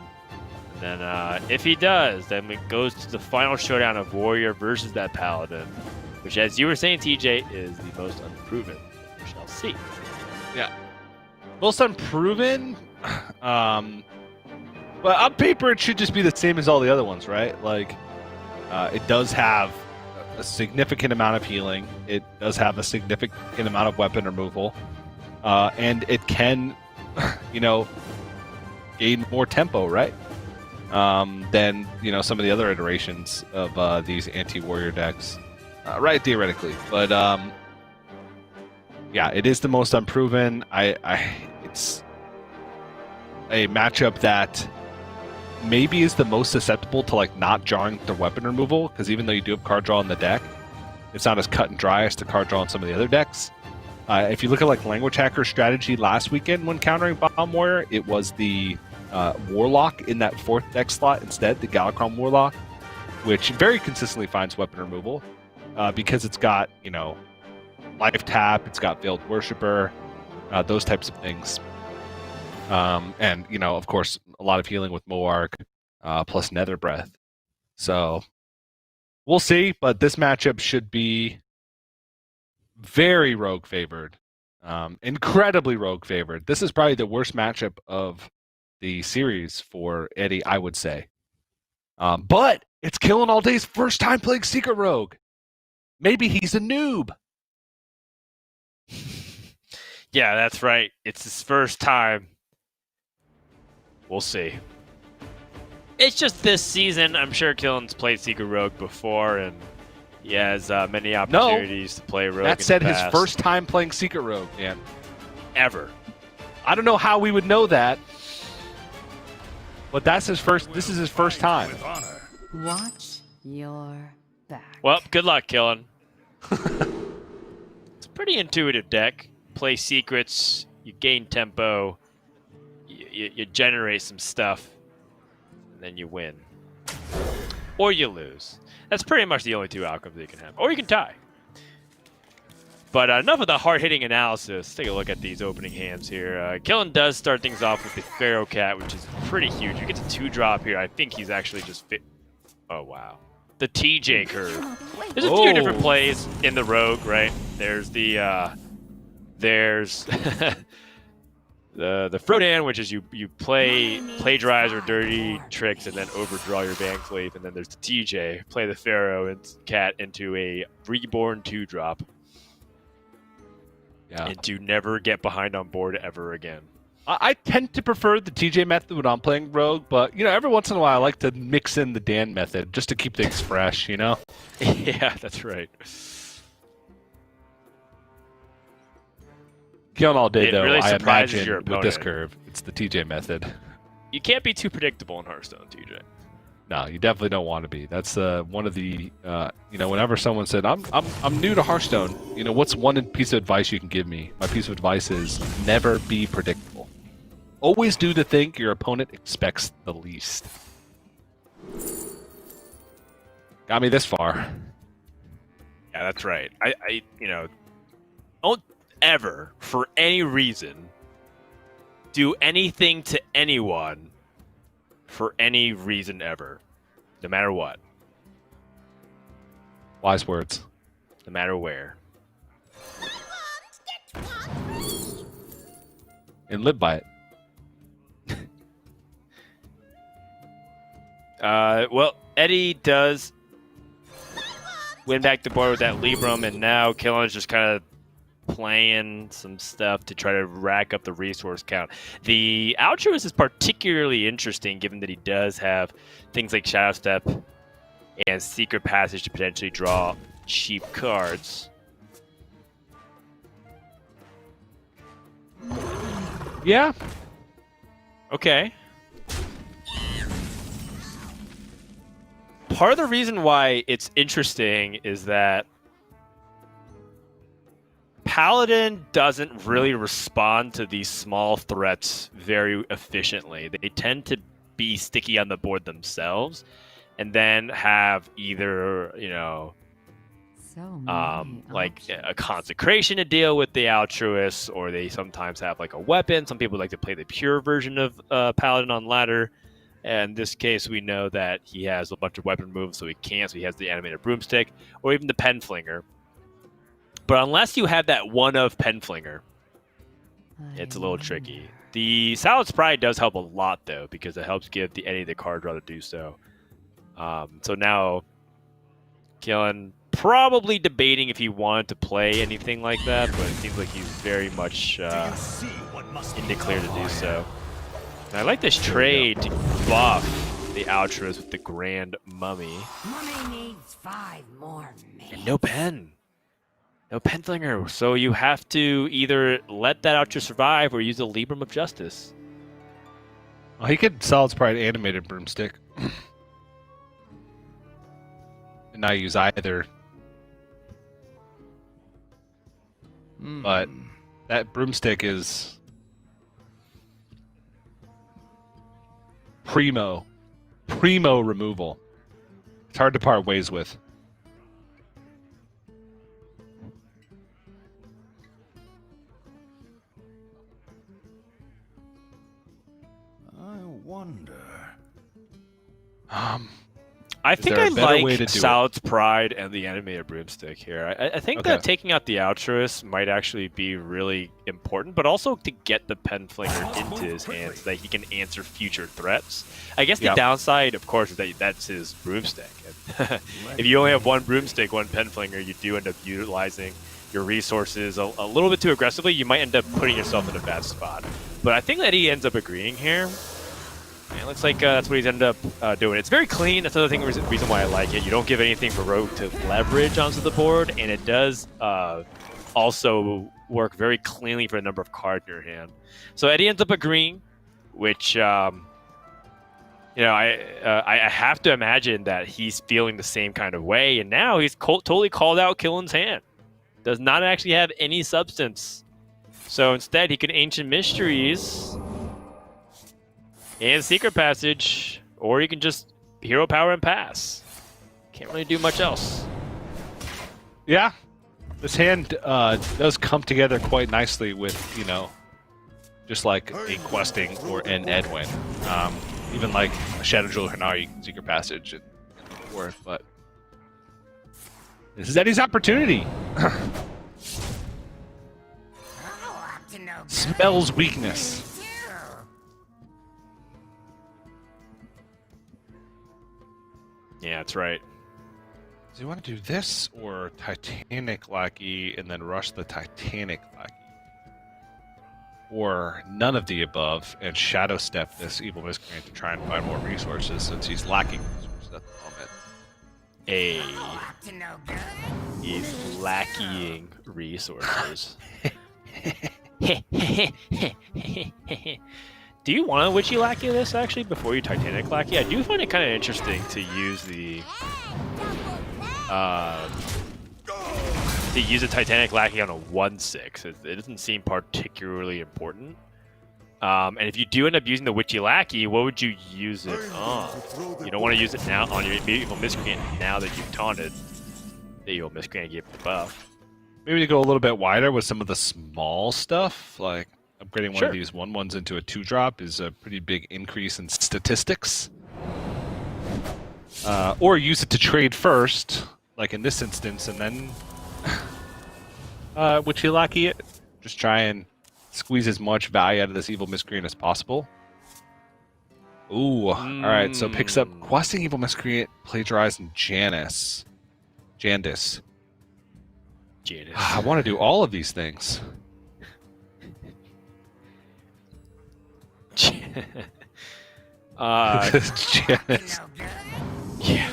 And then if he does, then it goes to the final showdown of Warrior versus that Paladin, which, as you were saying, TJ, is the most unproven. We shall see. Yeah. Most unproven. But on paper, it should just be the same as all the other ones, right? Like, it does have a significant amount of healing. It does have a significant amount of weapon removal. And it can, gain more tempo, right? Than, some of the other iterations of these anti-warrior decks. Right, theoretically. But, yeah, it is the most unproven. It's a matchup that maybe is the most susceptible to, like, not drawing the weapon removal, because even though you do have card draw in the deck, it's not as cut and dry as the card draw in some of the other decks. If you look at, like, Language Hacker's strategy last weekend when countering Bomb Warrior, it was the Warlock in that 4th deck slot instead, the Galakron Warlock, which very consistently finds weapon removal. Because it's got, Life Tap, it's got Veiled Worshipper, those types of things. And, of course, a lot of healing with Moarg, plus Nether Breath. So, we'll see, but this matchup should be very Rogue favored. Incredibly Rogue favored. This is probably the worst matchup of the series for Eddie, I would say. But it's killinallday's first time playing Secret Rogue. Maybe he's a noob. Yeah, that's right. It's his first time. We'll see. It's just this season. I'm sure Killen's played Secret Rogue before, and he has many opportunities to play Rogue. That said, in the his past. first time playing Secret Rogue, man. Ever. I don't know how we would know that, but that's his first. This is his first time. With honor. Watch your back. Well, good luck, Killen. It's a pretty intuitive deck. Play secrets, you gain tempo, you generate some stuff, and then you win. Or you lose. That's pretty much the only 2 outcomes that you can have. Or you can tie. But enough of the hard-hitting analysis. Take a look at these opening hands here. Killen does start things off with the Pharaoh Cat, which is pretty huge. You get to 2-drop here. I think he's actually just fit. Oh, wow. The TJ curve. There's a few different plays in the Rogue, right? There's the the Frodan, which is you plagiarize or dirty tricks and then overdraw your Van Cleave, and then there's the TJ, play the Pharaoh and Cat into a reborn 2-drop. Yeah. And to never get behind on board ever again. I tend to prefer the TJ method when I'm playing Rogue, but every once in a while I like to mix in the Dan method just to keep things fresh. Yeah, that's right. killinallday, though, really I surprises imagine your with this opponent. curve, it's the TJ method. You can't be too predictable in Hearthstone, TJ. No, you definitely don't want to be. That's one of the whenever someone said I'm new to Hearthstone, what's one piece of advice you can give me? My piece of advice is never be predictable. Always do the thing your opponent expects the least. Got me this far. Yeah, that's right. I don't ever, for any reason, do anything to anyone for any reason ever, no matter what, Wise words. no matter where. And live by it. Well, Eddie does win back the board with that Libram, and now Killen's just kind of playing some stuff to try to rack up the resource count. The Altruist is particularly interesting given that he does have things like Shadow Step and Secret Passage to potentially draw cheap cards. Yeah. Okay. Part of the reason why it's interesting is that Paladin doesn't really respond to these small threats very efficiently. They tend to be sticky on the board themselves and then have either, you know, like a consecration to deal with the Altruist, or they sometimes have like a weapon. Some people like to play the pure version of Paladin on ladder. And in this case, we know that he has a bunch of weapon moves, so he can't. So he has the animated broomstick, or even the pen flinger. But unless you have that one of pen flinger, it's a little tricky. The Salad Sprite does help a lot, though, because it helps give the Eddie the card draw to do so. So now, Killen probably debating if he wanted to play anything like that, but it seems like he's very much in the clear to do so. And I like this trade to buff the Altruist with the Grand Mummy. Mummy needs 5 more minutes. And no pen. No pen flinger. So you have to either let that Altruist survive or use the Libram of Justice. Well, he could Solid Sprite animated broomstick. And not use either. But that broomstick is primo removal. It's hard to part ways with. I wonder. I Is think there I a better way to like do it? Salad's Pride and the animated broomstick here. I think that taking out the Altruist might actually be really important, but also to get the pen flinger into his hands so that he can answer future threats. I guess the downside, of course, is that that's his broomstick. And if you only have one broomstick, one pen flinger, you do end up utilizing your resources a little bit too aggressively. You might end up putting yourself in a bad spot. But I think that he ends up agreeing here. And it looks like that's what he's ended up doing. It's very clean. That's another reason why I like it. You don't give anything for Rogue to leverage onto the board, and it does also work very cleanly for a number of cards in your hand. So Eddie ends up agreeing, which you know, I have to imagine that he's feeling the same kind of way, and now he's totally called out Killen's hand. Does not actually have any substance. So instead, he can Ancient Mysteries and Secret Passage, or you can just Hero Power and pass. Can't really do much else. Yeah, this hand does come together quite nicely with, you know, just like a questing or an Edwin. Even like a Shadow Jewel Hanari, Secret Passage, and so forth. But this is Eddie's opportunity. Smells weakness. Yeah, that's right. Do you want to do this or Titanic Lackey and then rush the Titanic Lackey? Or none of the above and Shadow Step this Evil Miscreant to try and find more resources since he's lacking resources at the moment? He's lackeying resources. Do you want a Witchy Lackey this, actually, before you Titanic Lackey? I do find it kind of interesting to use the... to use a Titanic Lackey on a 1/6. It doesn't seem particularly important. And if you do end up using the Witchy Lackey, what would you use it on? You don't want to use it now on your Evil Miscreant now that you've taunted the Evil Miscreant and gave it the buff. maybe to go a little bit wider with some of the small stuff, like upgrading one Sure. of these 1/1s into a 2-drop is a pretty big increase in statistics. Or use it to trade first, like in this instance, and then with Hilaki, just try and squeeze as much value out of this evil miscreant as possible. Ooh, alright, so picks up Questing Evil Miscreant, Plagiarizing Jandis. I want to do all of these things. Jandis. Yeah.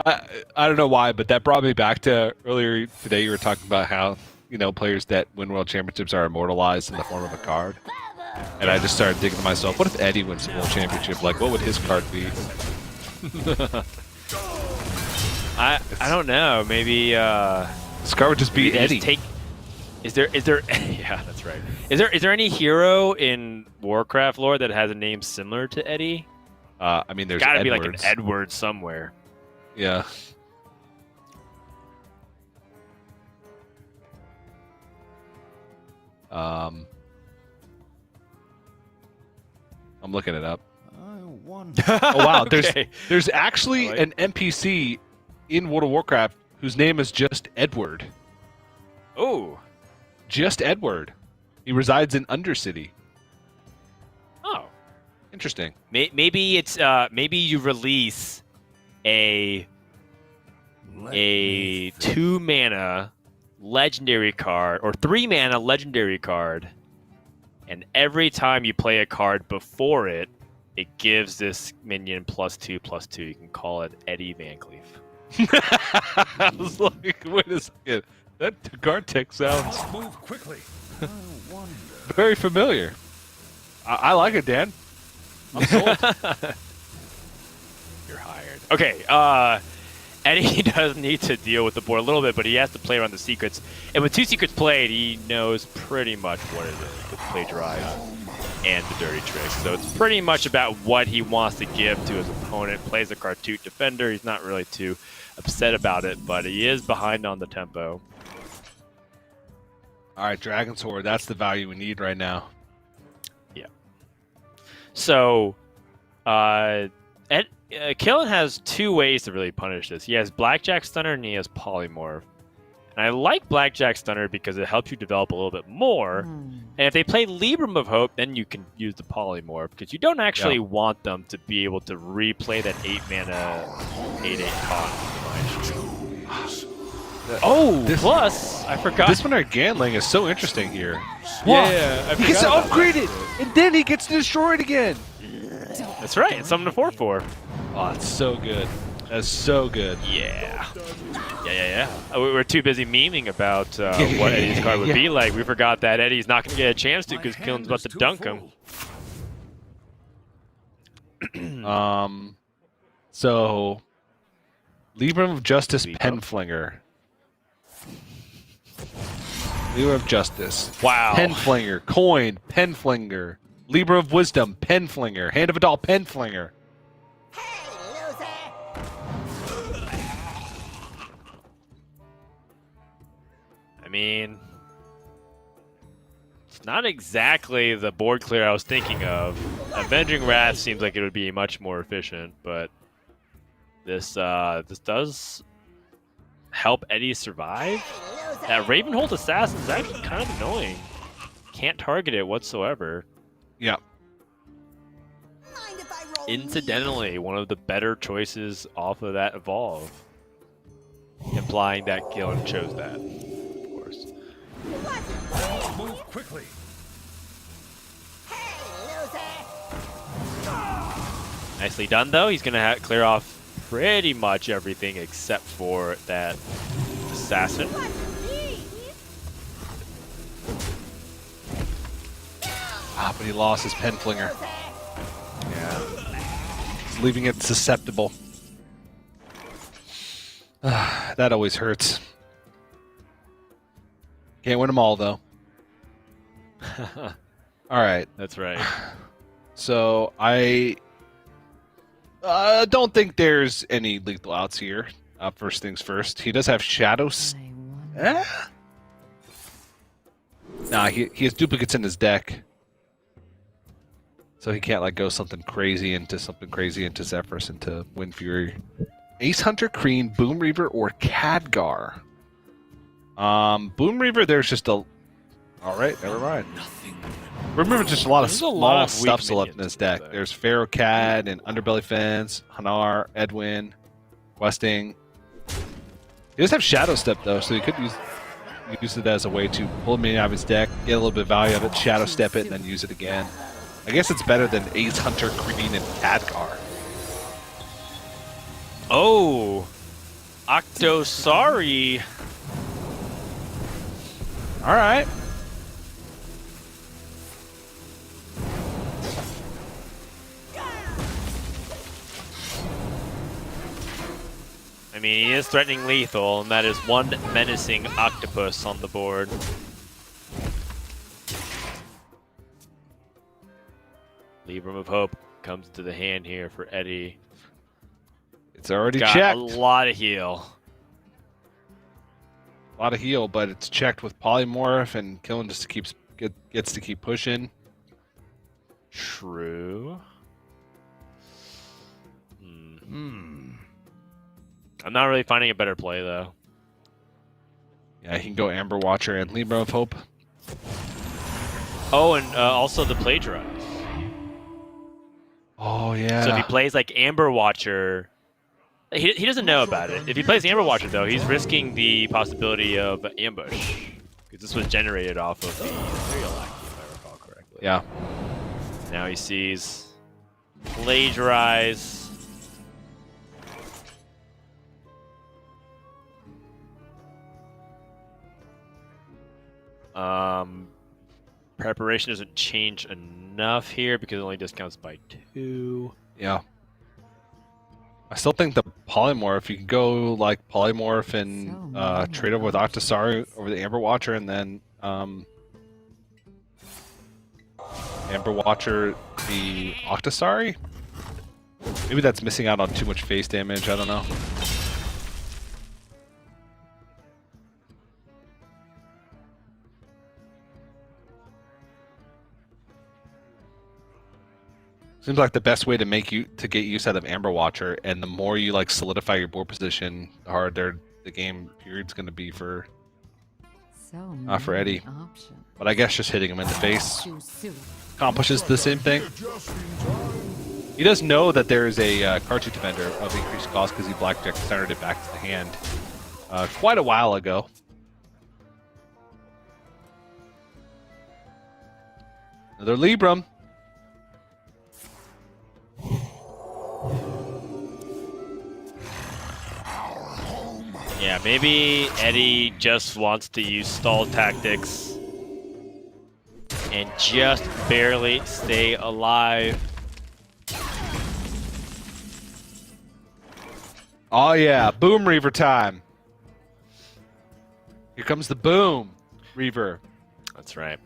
I don't know why, but that brought me back to earlier today. You were talking about how, you know, players that win world championships are immortalized in the form of a card. And I just started thinking to myself, what if Eddie wins the world championship? Like, what would his card be? I don't know. Maybe This card would just be Eddie. Is there yeah, that's right. Is there any hero in Warcraft lore that has a name similar to Eddie? I mean, there's Gotta be Edwards. like an Edward somewhere. Yeah. I'm looking it up. I wonder. Oh wow, Okay. there's actually I like an NPC in World of Warcraft whose name is just Edward. Oh. Just Edward. He resides in Undercity. Oh. Interesting. Maybe it's maybe you release a 2-mana legendary card or 3-mana legendary card, and every time you play a card before it, it gives this minion +2/+2. You can call it Eddie Van Cleef. I was like, wait a second. That card tick sounds Move quickly. I wonder. very familiar. I like it, Dan. I'm sold. You're hired. Okay, Eddie does need to deal with the board a little bit, but he has to play around the secrets. And with 2 secrets played, he knows pretty much what it is with Plagiarize and the Dirty Tricks. So it's pretty much about what he wants to give to his opponent. Plays a Kartut Defender. He's not really too upset about it, but he is behind on the tempo. All right, Dragon Sword. That's the value we need right now. So, Killen has 2 ways to really punish this. He has Blackjack Stunner and he has Polymorph. And I like Blackjack Stunner because it helps you develop a little bit more. And if they play Libram of Hope, then you can use the Polymorph because you don't actually want them to be able to replay that 8-mana 8/8 taunt. Oh, plus I forgot. This one, our Gantling, is so interesting here. Yeah, I He gets forgot about upgraded, and then he gets destroyed again. That's right. It's something to 4/4. Oh, it's so good. That's so good. Yeah. We're too busy memeing about what Eddie's card would be like. We forgot that Eddie's not going to get a chance to because Killen's about to dunk him. So, Libram of Justice, Penflinger. Libram of Justice. Wow. Penflinger, Coin, Penflinger. Libra of Wisdom, Penflinger. Hand of a Doll, Penflinger. I mean, it's not exactly the board clear I was thinking of. Avenging Wrath seems like it would be much more efficient, but this does help Eddie survive. That Ravenhold Assassin is actually kind of annoying. Can't target it whatsoever. Yeah. Incidentally, one of the better choices off of that Evolve. Implying that Killen chose that, of course. Move quickly. Nicely done, though. He's going to clear off pretty much everything except for that Assassin. Ah, but he lost his Penflinger. Yeah. He's leaving it susceptible. That always hurts. Can't win them all, though. All right. That's right. So I don't think there's any lethal outs here. First things first. He does have Shadow Nah, he has duplicates in his deck. So he can't like go something crazy into Zephyrs into Wind Fury. Ace Hunter, Kreen, Boom Reaver, or Khadgar. Boom Reaver, there's just a... Alright, never mind. Remember, just a lot of There's a small lot of stuff weak still left in minions his deck. there. There's Pharaoh Cad and Underbelly Fence, Hanar, Edwin, Questing. He does have Shadow Step though, so he could use it as a way to pull a minion out of his deck, get a little bit of value out of it, Shadow Step it, and then use it again. I guess it's better than Ace Hunter, Kreen, and Khadgar. Oh, Octosari. All right. I mean, he is threatening lethal, and that is one menacing octopus on the board. Libram of Hope comes to the hand here for Eddie. It's already Got checked. a lot of heal. A lot of heal, but it's checked with Polymorph, and Killing just gets to keep pushing. True. I'm not really finding a better play, though. Yeah, he can go Amber Watcher and Libra of Hope. Oh, and also the Plagiarize. Oh, yeah. So if he plays like Amber Watcher, he doesn't know about it. If he plays Amber Watcher, though, he's risking the possibility of ambush. Because this was generated off of the Imperial Act, if I recall correctly. Yeah. Now he sees Plagiarize. Preparation doesn't change enough here because it only discounts by 2. Yeah. I still think the Polymorph, you can go like Polymorph and trade over with Octosari over the Amber Watcher, and then Amber Watcher the Octosari? Maybe that's missing out on too much face damage, I don't know. Seems like the best way to get use out of Amber Watcher, and the more you like solidify your board position, the harder the game period's going to be for Eddie. But I guess just hitting him in the face accomplishes the same thing. He does know that there is a Cartridge Defender of increased cost because he blackjack centered it back to the hand quite a while ago. Another Libram. Yeah, maybe Eddie just wants to use stall tactics and just barely stay alive. Oh yeah, Boom Reaver time. Here comes the Boom Reaver. That's right.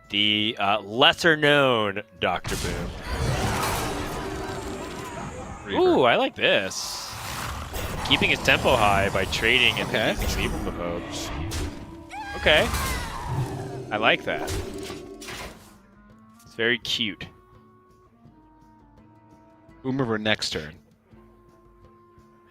The lesser-known Dr. Boom. Reaver. Ooh, I like this. Keeping his tempo high by trading and Okay. using Libram of Hopes. Okay. I like that. It's very cute. Boom Reaver next turn.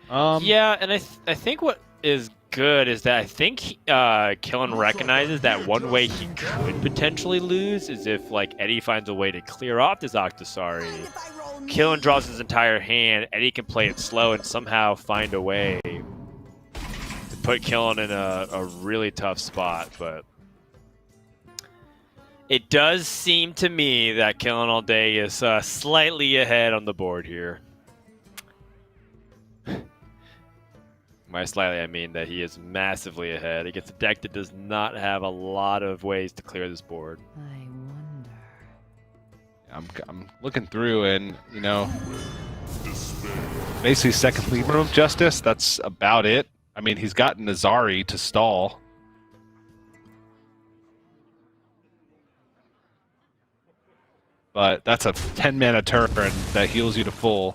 Yeah, and I think what is good is that I think Killen recognizes that one way he could potentially lose is if like Eddie finds a way to clear off this Octosari. Killen draws his entire hand, Eddie can play it slow and somehow find a way to put Killen in a really tough spot, but it does seem to me that killinallday is slightly ahead on the board here. By slightly, I mean that he is massively ahead against a deck that does not have a lot of ways to clear this board. I wonder. I'm looking through, and you know, basically second Libra of Justice. That's about it. I mean, he's got Nazari to stall. But that's a 10-mana turn that heals you to full.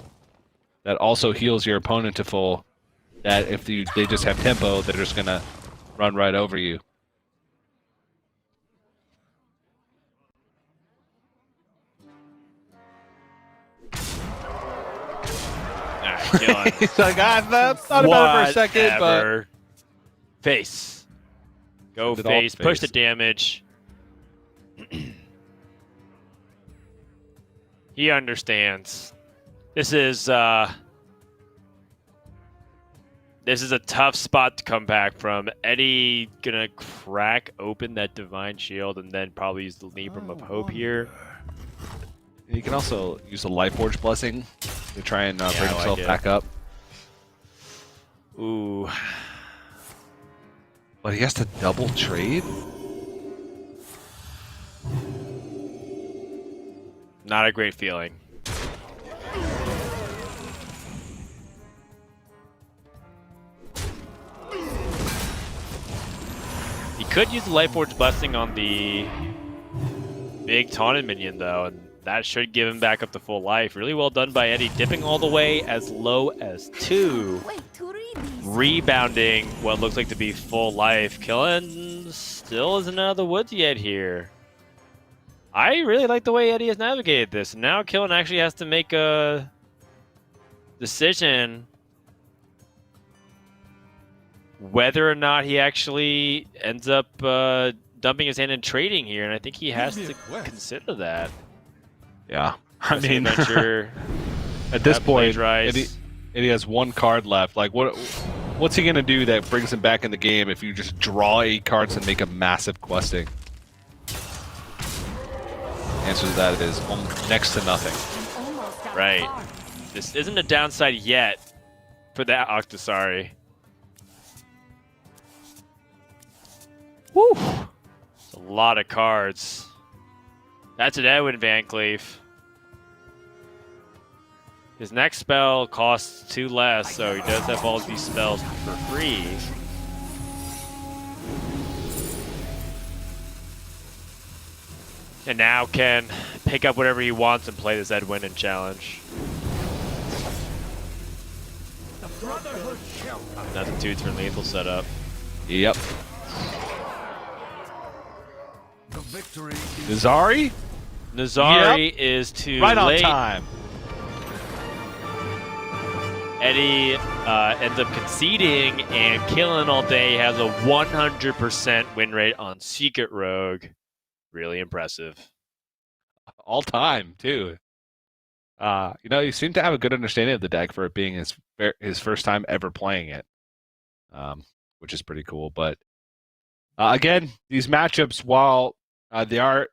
That also heals your opponent to full. that if they just have tempo, they're just gonna run right over you. He's like, I thought about it for a second, but Whatever. Face. Go Send it all face. Push the face. damage. He understands. This is a tough spot to come back from. Eddie gonna crack open that Divine Shield and then probably use the Libram of Hope here. you can also use a Life Forge Blessing to try and bring I like himself it. back up. Ooh. But he has to double trade? Not a great feeling. He could use the Life Forge Blessing on the big taunted minion, though, and that should give him back up to full life. Really well done by Eddie, dipping all the way as low as 2. Wait to read these. Rebounding what looks like to be full life. Killen still isn't out of the woods yet here. I really like the way Eddie has navigated this. Now Killen actually has to make a decision whether or not he actually ends up dumping his hand in trading here, and I think he has to consider that. Yeah. I mean, Adventure, at this that point, plays Eddie has one card left. Like, what's he gonna do that brings him back in the game if you just draw 8 cards and make a massive questing? Answer to that is next to nothing. Almost out of Right. cards. This isn't a downside yet for that Octosari. Woo! It's a lot of cards. That's an Edwin Van Cleef. His next spell costs 2 less, so he does have all these spells for free. And now can pick up whatever he wants and play this Edwin and challenge. Nothing too turn lethal setup. Yep. The victory Nazari? Nazari is too Right on late. time. Eddie ends up conceding, and Killing All Day has a 100% win rate on Secret Rogue. Really impressive. All time, too. You seem to have a good understanding of the deck for it being his first time ever playing it, which is pretty cool. But again, these matchups, while they are,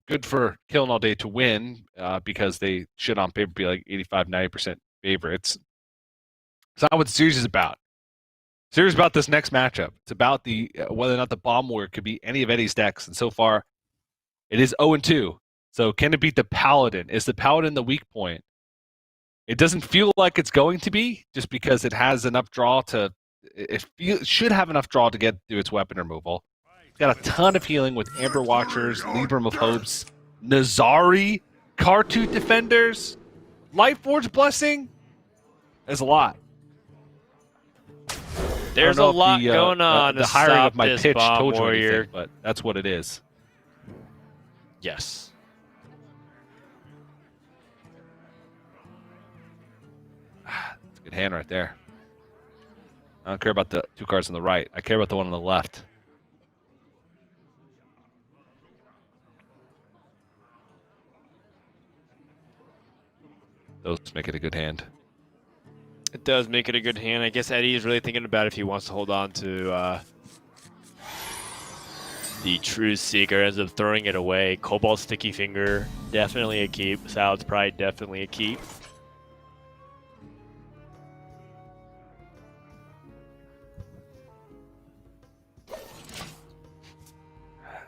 good for Killing All Day to win because they should on paper be like 85-90% favorites. It's not what the series is about. The series is about this next matchup. It's about the whether or not the Bomb Warrior could beat any of Eddie's decks, and so far, it is 0-2. So can it beat the Paladin? Is the Paladin the weak point? It doesn't feel like it's going to be, just because it has enough draw to. It should have enough draw to get through its weapon removal. It's got a ton of healing with Amber Watchers, Libram of Hopes, Nazari, Cartooth Defenders, Life Forge Blessing. There's a lot. There's I a don't know lot if going on The to hiring stop of my this pitch Bomb told you Warrior. anything, but that's what it is. Yes. It's a good hand right there. I don't care about the 2 cards on the right. I care about the one on the left. Those make it a good hand. It does make it a good hand. I guess Eddie is really thinking about if he wants to hold on to the True Seeker. Ends up throwing it away. Cobalt Sticky Finger, definitely a keep. Salad's Pride, definitely a keep.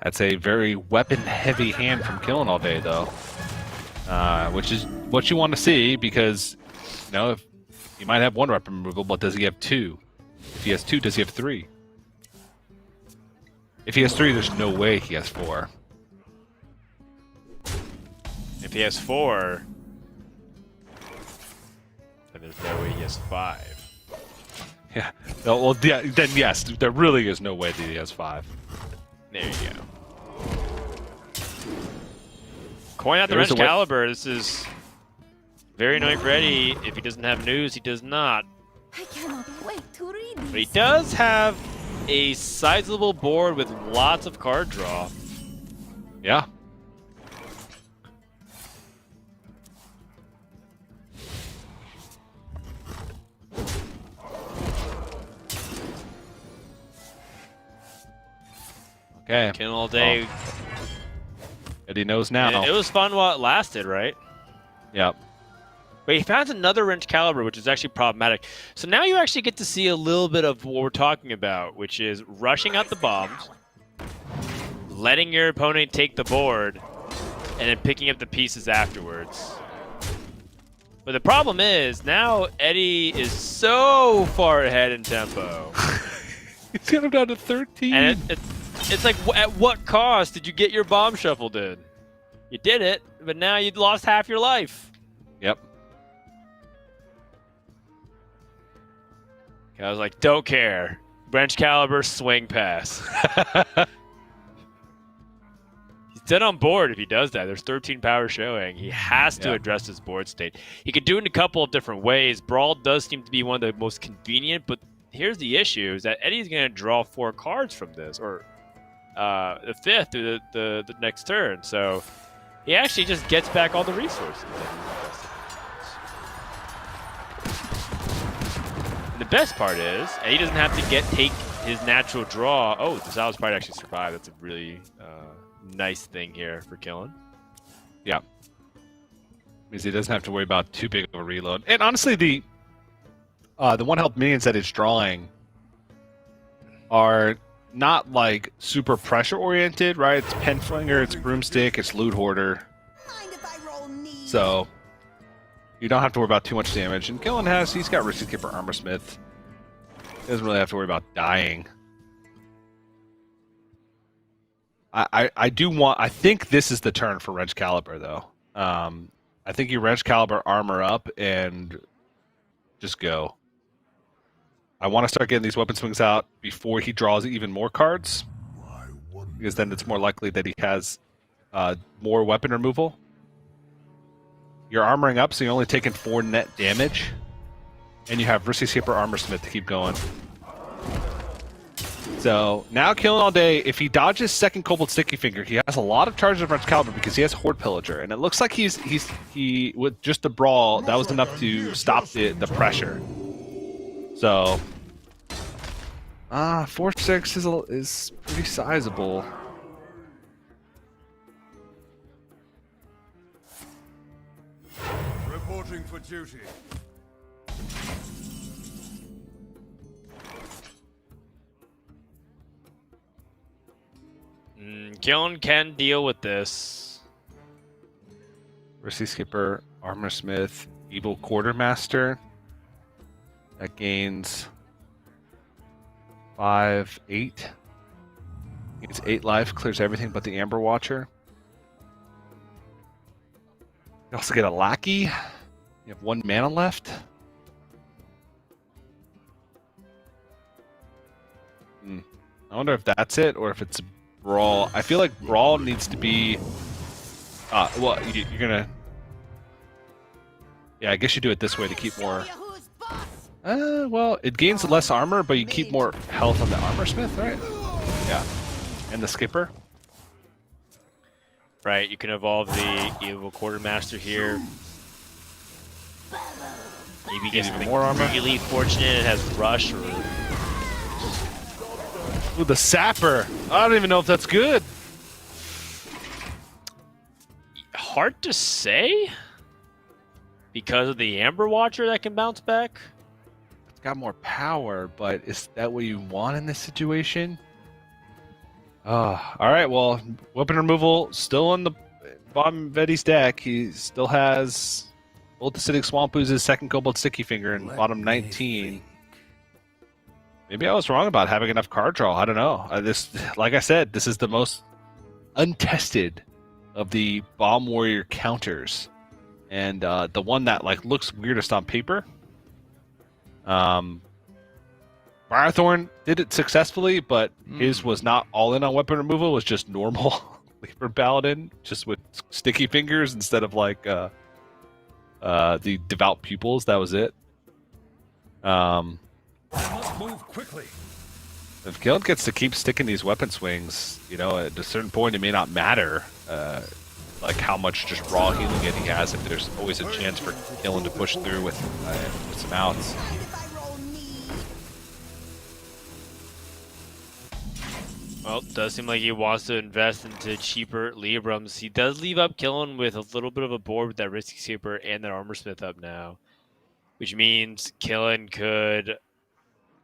That's a very weapon-heavy hand from Killing All Day, though, which is what you want to see because, if he might have 1 weapon removal, but does he have 2? If he has 2, does he have 3? If he has 3, there's no way he has 4. If he has 4, then there's no way he has 5. Yeah. No, well, yeah, then yes, there really is no way that he has 5. There you go. Coin out the There's Wrench a way- Caliber. This is very annoying for Eddie. If he doesn't have news, he does not. I cannot wait to read But he these. does have a sizable board with lots of card draw. Yeah. Okay. Killing all day. Eddie knows now. It was fun while it lasted, right? Yep. But he found another Wrench Caliber, which is actually problematic. So now you actually get to see a little bit of what we're talking about, which is rushing out the bombs, letting your opponent take the board, and then picking up the pieces afterwards. But the problem is, now Eddie is so far ahead in tempo. He's got him down to 13. And it's like, at what cost did you get your bomb shuffled in? You did it, but now you lost half your life. Yep. I was like, don't care. Wrench Caliber, swing pass. He's dead on board if he does that. There's 13 power showing. He has to address his board state. He could do it in a couple of different ways. Brawl does seem to be one of the most convenient, but here's the issue, is that Eddie's going to draw 4 cards from this, or the 5th through the next turn. So he actually just gets back all the resources. And the best part is, Eddie doesn't have to take his natural draw. Oh, the Salvage Pride actually survived. That's a really nice thing here for killing. Yeah. Means he doesn't have to worry about too big of a reload. And honestly, the 1 health minions that it's drawing are not like super pressure oriented, right? It's Penflinger, it's Broomstick, it's Loot Hoarder. Mind if I roll knee? So you don't have to worry about too much damage. And Killen he's got Risky Skipper, Armorsmith. He doesn't really have to worry about dying. I think this is the turn for Wrench Caliber though. I think you Wrench Caliber, armor up, and just go. I want to start getting these weapon swings out before he draws even more cards, because then it's more likely that he has more weapon removal. You're armoring up, so you're only taking 4 net damage, and you have Risky Skipper, Armorsmith to keep going. So now Killing All Day, if he dodges second Cobalt Sticky Finger, he has a lot of charges of Wrench Caliber because he has Horde Pillager, and it looks like he with just the brawl that was enough to stop the pressure. So 4/6 is pretty sizable. Reporting for duty. Killen can deal with this. Risky Skipper, Armorsmith, Evil Quartermaster. That gains 5, 8. Gains 8 life, clears everything but the Amber Watcher. You also get a Lackey. You have 1 mana left. I wonder if that's it or if it's Brawl. I feel like Brawl needs to be... well, you're gonna... Yeah, I guess you do it this way to keep more... Who's boss? Well, it gains less armor, but you keep more health on the Armorsmith, right? Yeah. And the Skipper. Right, you can evolve the Evil Quartermaster here. Maybe get even more armor. really fortunate and has Rush or... Ooh, the Sapper. I don't even know if that's good. Hard to say. Because of the Amber Watcher that can bounce back. It's got more power, but is that what you want in this situation? All right, well, weapon removal still on the bottom of Eddie's deck. He still has both Acidic Swamp Ooze's second Cobalt Sticky Finger in bottom 19. Maybe I was wrong about having enough card draw. I don't know. Like I said, this is the most untested of the Bomb Warrior counters, and the one that like looks weirdest on paper. Firethorn did it successfully, but his was not all in on weapon removal. It was just normal Leaper Paladin, just with sticky fingers instead of like the devout pupils. That was it. I must move quickly. If Killen gets to keep sticking these weapon swings, you know, at a certain point it may not matter like how much just raw healing it he has, if there's always a chance for Killen to push through with some outs. Well, it does seem like he wants to invest into cheaper Librams. He does leave up Killen with a little bit of a board with that Risky Skipper and that Armor Smith up now. Which means Killen could,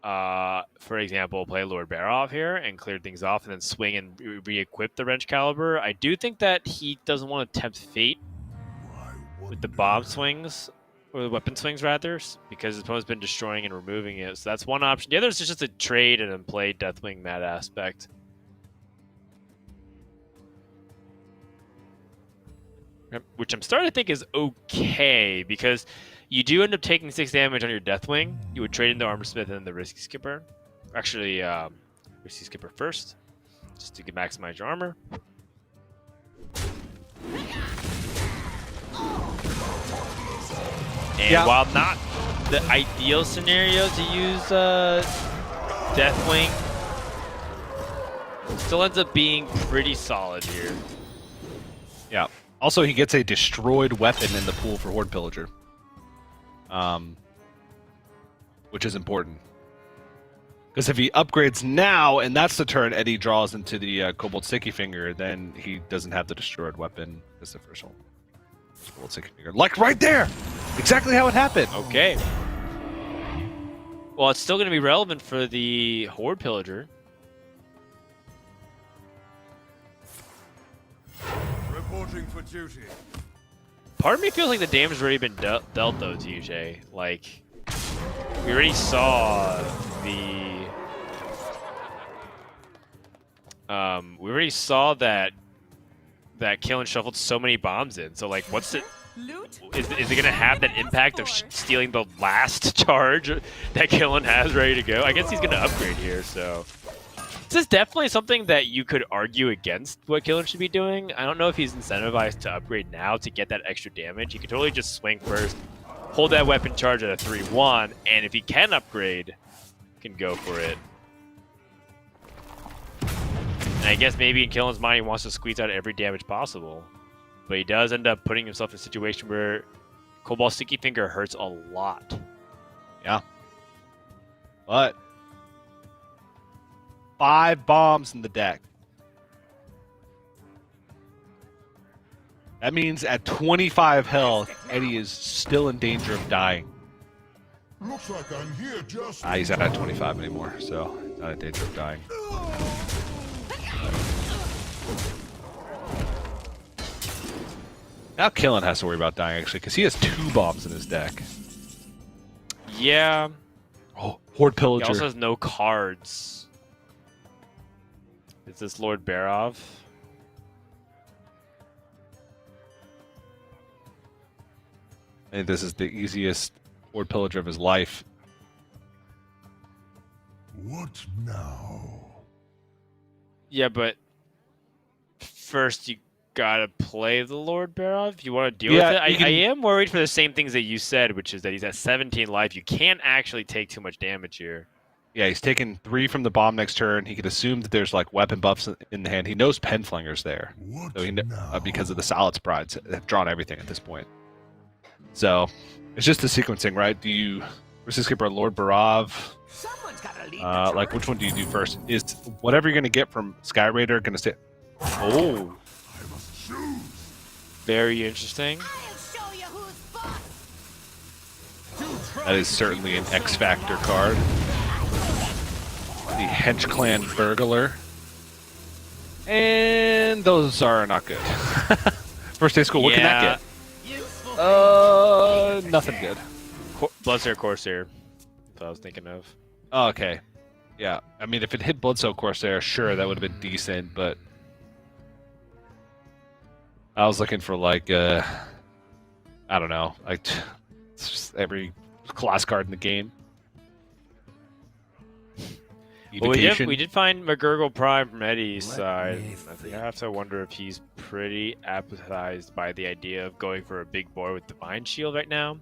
for example, play Lord Baroff here and clear things off and then swing and re-equip the Wrench Caliber. I do think that he doesn't want to tempt fate with the bomb swings, or the weapon swings rather, because his opponent's been destroying and removing it. So that's one option. The other is just a trade and then play Deathwing Mad Aspect. Which I'm starting to think is okay, because you do end up taking 6 damage on your Deathwing. You would trade in the Armor Smith and then the Risky Skipper. Actually, Risky Skipper first, just to maximize your armor. And while not the ideal scenario to use Deathwing, still ends up being pretty solid here. Yeah. Also, he gets a destroyed weapon in the pool for Horde Pillager, which is important. Because if he upgrades now, and that's the turn Eddie draws into the Cobalt Sticky Finger, then he doesn't have the destroyed weapon as the first one. Cobalt Sticky Finger. Like right there! Exactly how it happened! Okay. Well, it's still going to be relevant for the Horde Pillager. Reporting for duty. Part of me feels like the damage has already been dealt though, TJ. Like, we already saw the... we already saw that Killen shuffled so many bombs in. So, like, what's it... Is it going to have that impact of stealing the last charge that Killen has ready to go? I guess he's going to upgrade here, so... This is definitely something that you could argue against what Killen should be doing. I don't know if he's incentivized to upgrade now to get that extra damage. He could totally just swing first, hold that weapon charge at a 3-1, and if he can upgrade, can go for it. And I guess maybe in Killen's mind he wants to squeeze out every damage possible. But he does end up putting himself in a situation where Cobalt Sticky Finger hurts a lot. Yeah. But 5 bombs in the deck. That means at 25 health, Eddie is still in danger of dying. Looks like I'm here just. He's not at 25 anymore, so he's not in danger of dying. Now Killen has to worry about dying, actually, because he has 2 bombs in his deck. Yeah. Oh, Horde He Pillager. also has no cards. Is this Lord Barov? I think this is the easiest Horde Pillager of his life. What now? Yeah, but first you gotta play the Lord Barov if you want to deal with it. I am worried for the same things that you said, which is that he's at 17 life. You can't actually take too much damage here. Yeah, he's taking 3 from the bomb next turn. He could assume that there's like weapon buffs in the hand. He knows Penflinger's there, What so now? because of the Solid Sprites have drawn everything at this point. So it's just the sequencing, right? Do you Risky Skipper Lord Barov? Someone's gotta lead the Like which one do you do first? Is whatever you're gonna get from Sky Raider gonna stay? Oh, I must choose. very interesting. I'll show you who's boss. That is certainly an X Factor card. The Hench Clan Burglar. And those are not good. First day of school, what can that get? Nothing good. Bloodseer Corsair. That's what I was thinking of. Oh, okay. Yeah, I mean, if it hit Bloodsoul Corsair, sure, that would have been decent, but... I was looking for, like, I don't know, like, just every class card in the game. Well, Evocation. we did find McGurgle Prime from Eddie's side. me I think I have to wonder if he's pretty appetized by the idea of going for a big boy with Divine Shield right now.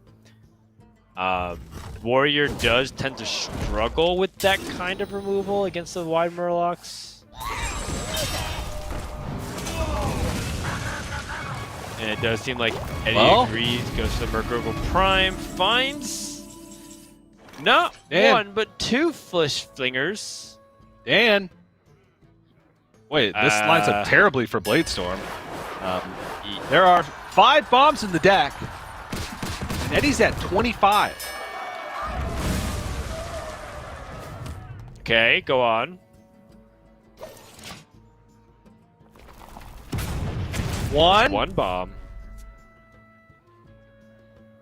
Warrior does tend to struggle with that kind of removal against the wide Murlocs. And it does seem like Eddie agrees, goes to the McGurgle Prime, finds not one, but 2 Flesh Flingers. Dan. Wait, this lines up terribly for Bladestorm. There are 5 bombs in the deck. And Eddie's at 25. Okay, go on. One bomb.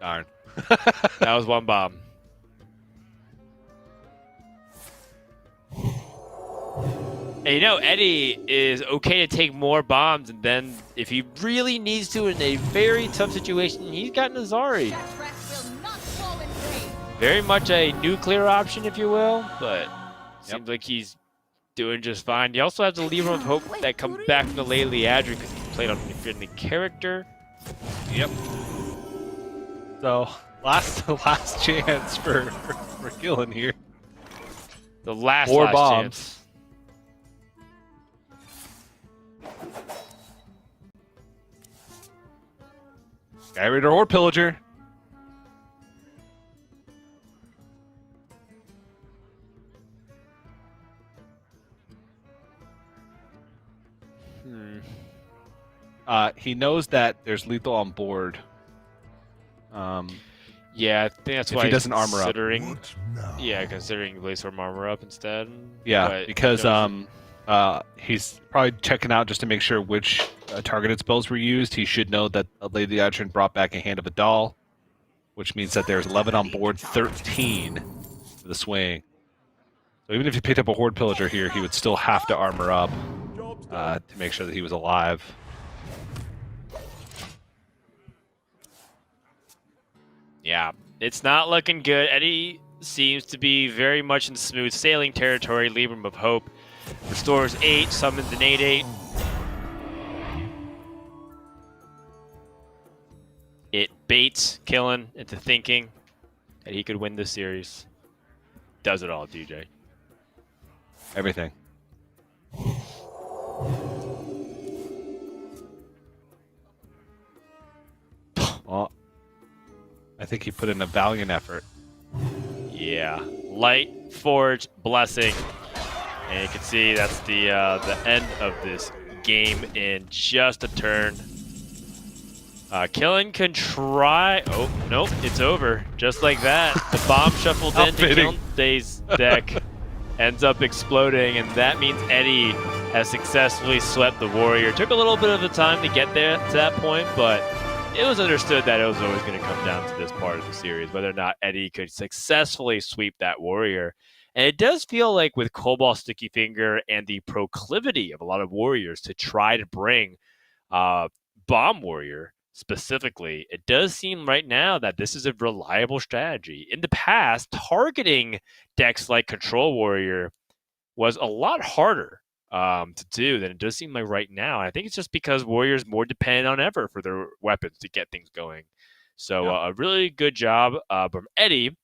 Darn. That was 1 bomb. And you know, Eddie is okay to take more bombs, and then if he really needs to in a very tough situation, he's got Nazari. Very much a nuclear option, if you will, but seems like he's doing just fine. You also have the Lever of Hope that comes back from the Lady Adri because he's played on a friendly character. Yep. So, last chance for killing here. The last 4 bombs. chance. Sky Raider or Pillager. He knows that there's lethal on board. Yeah, I think that's if why he doesn't he's armor up. considering. What now? Yeah, considering Bladestorm armor up instead. Yeah, But because those- he's probably checking out just to make sure which targeted spells were used. He should know that Lady Adrian brought back a Hand of a Doll, which means that there's 11 on board, 13 for the swing. So even if he picked up a Horde Pillager here, he would still have to armor up to make sure that he was alive. Yeah, it's not looking good. Eddie seems to be very much in smooth sailing territory. Libram of Hope restores 8, summons an 8/8. It baits Killen into thinking that he could win this series. Does it all, DJ. Everything. Well, I think he put in a valiant effort. Yeah, Light Forge Blessing, and you can see that's the end of this game in just a turn. Killen can try. Oh nope, it's over just like that. The bomb shuffled How into fitting. Killanday's deck ends up exploding, and that means Eddie has successfully swept the Warrior. Took a little bit of the time to get there to that point, but it was understood that it was always going to come down to this part of the series, whether or not Eddie could successfully sweep that Warrior. And it does feel like with Cobalt Sticky Finger and the proclivity of a lot of Warriors to try to bring Bomb Warrior specifically, it does seem right now that this is a reliable strategy. In the past, targeting decks like Control Warrior was a lot harder to do than it does seem like right now. And I think it's just because Warriors more dependent on ever for their weapons to get things going. So a really good job from Eddie.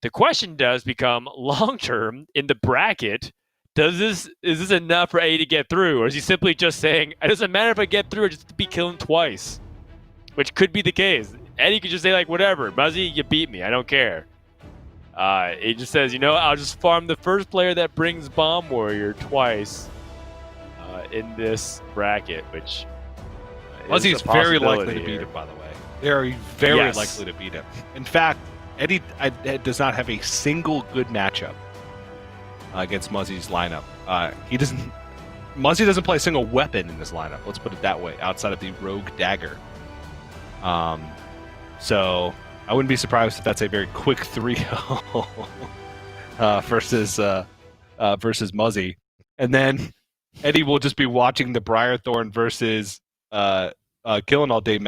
The question does become long-term in the bracket. Is this enough for Eddie to get through? Or is he simply just saying, it doesn't matter if I get through, I just be killing twice? Which could be the case. Eddie could just say, like, whatever. Muzzy, you beat me. I don't care. He just says, you know, I'll just farm the first player that brings Bomb Warrior twice in this bracket, which Muzzy's is a very likely possibility to beat here. him, by the way. They are very Yes. likely to beat him. In fact, Eddie does not have a single good matchup against Muzzy's lineup. Muzzy doesn't play a single weapon in this lineup. Let's put it that way, outside of the Rogue Dagger. So I wouldn't be surprised if that's a very quick 3-0 versus Muzzy. And then Eddie will just be watching the Briarthorn versus Killing All Day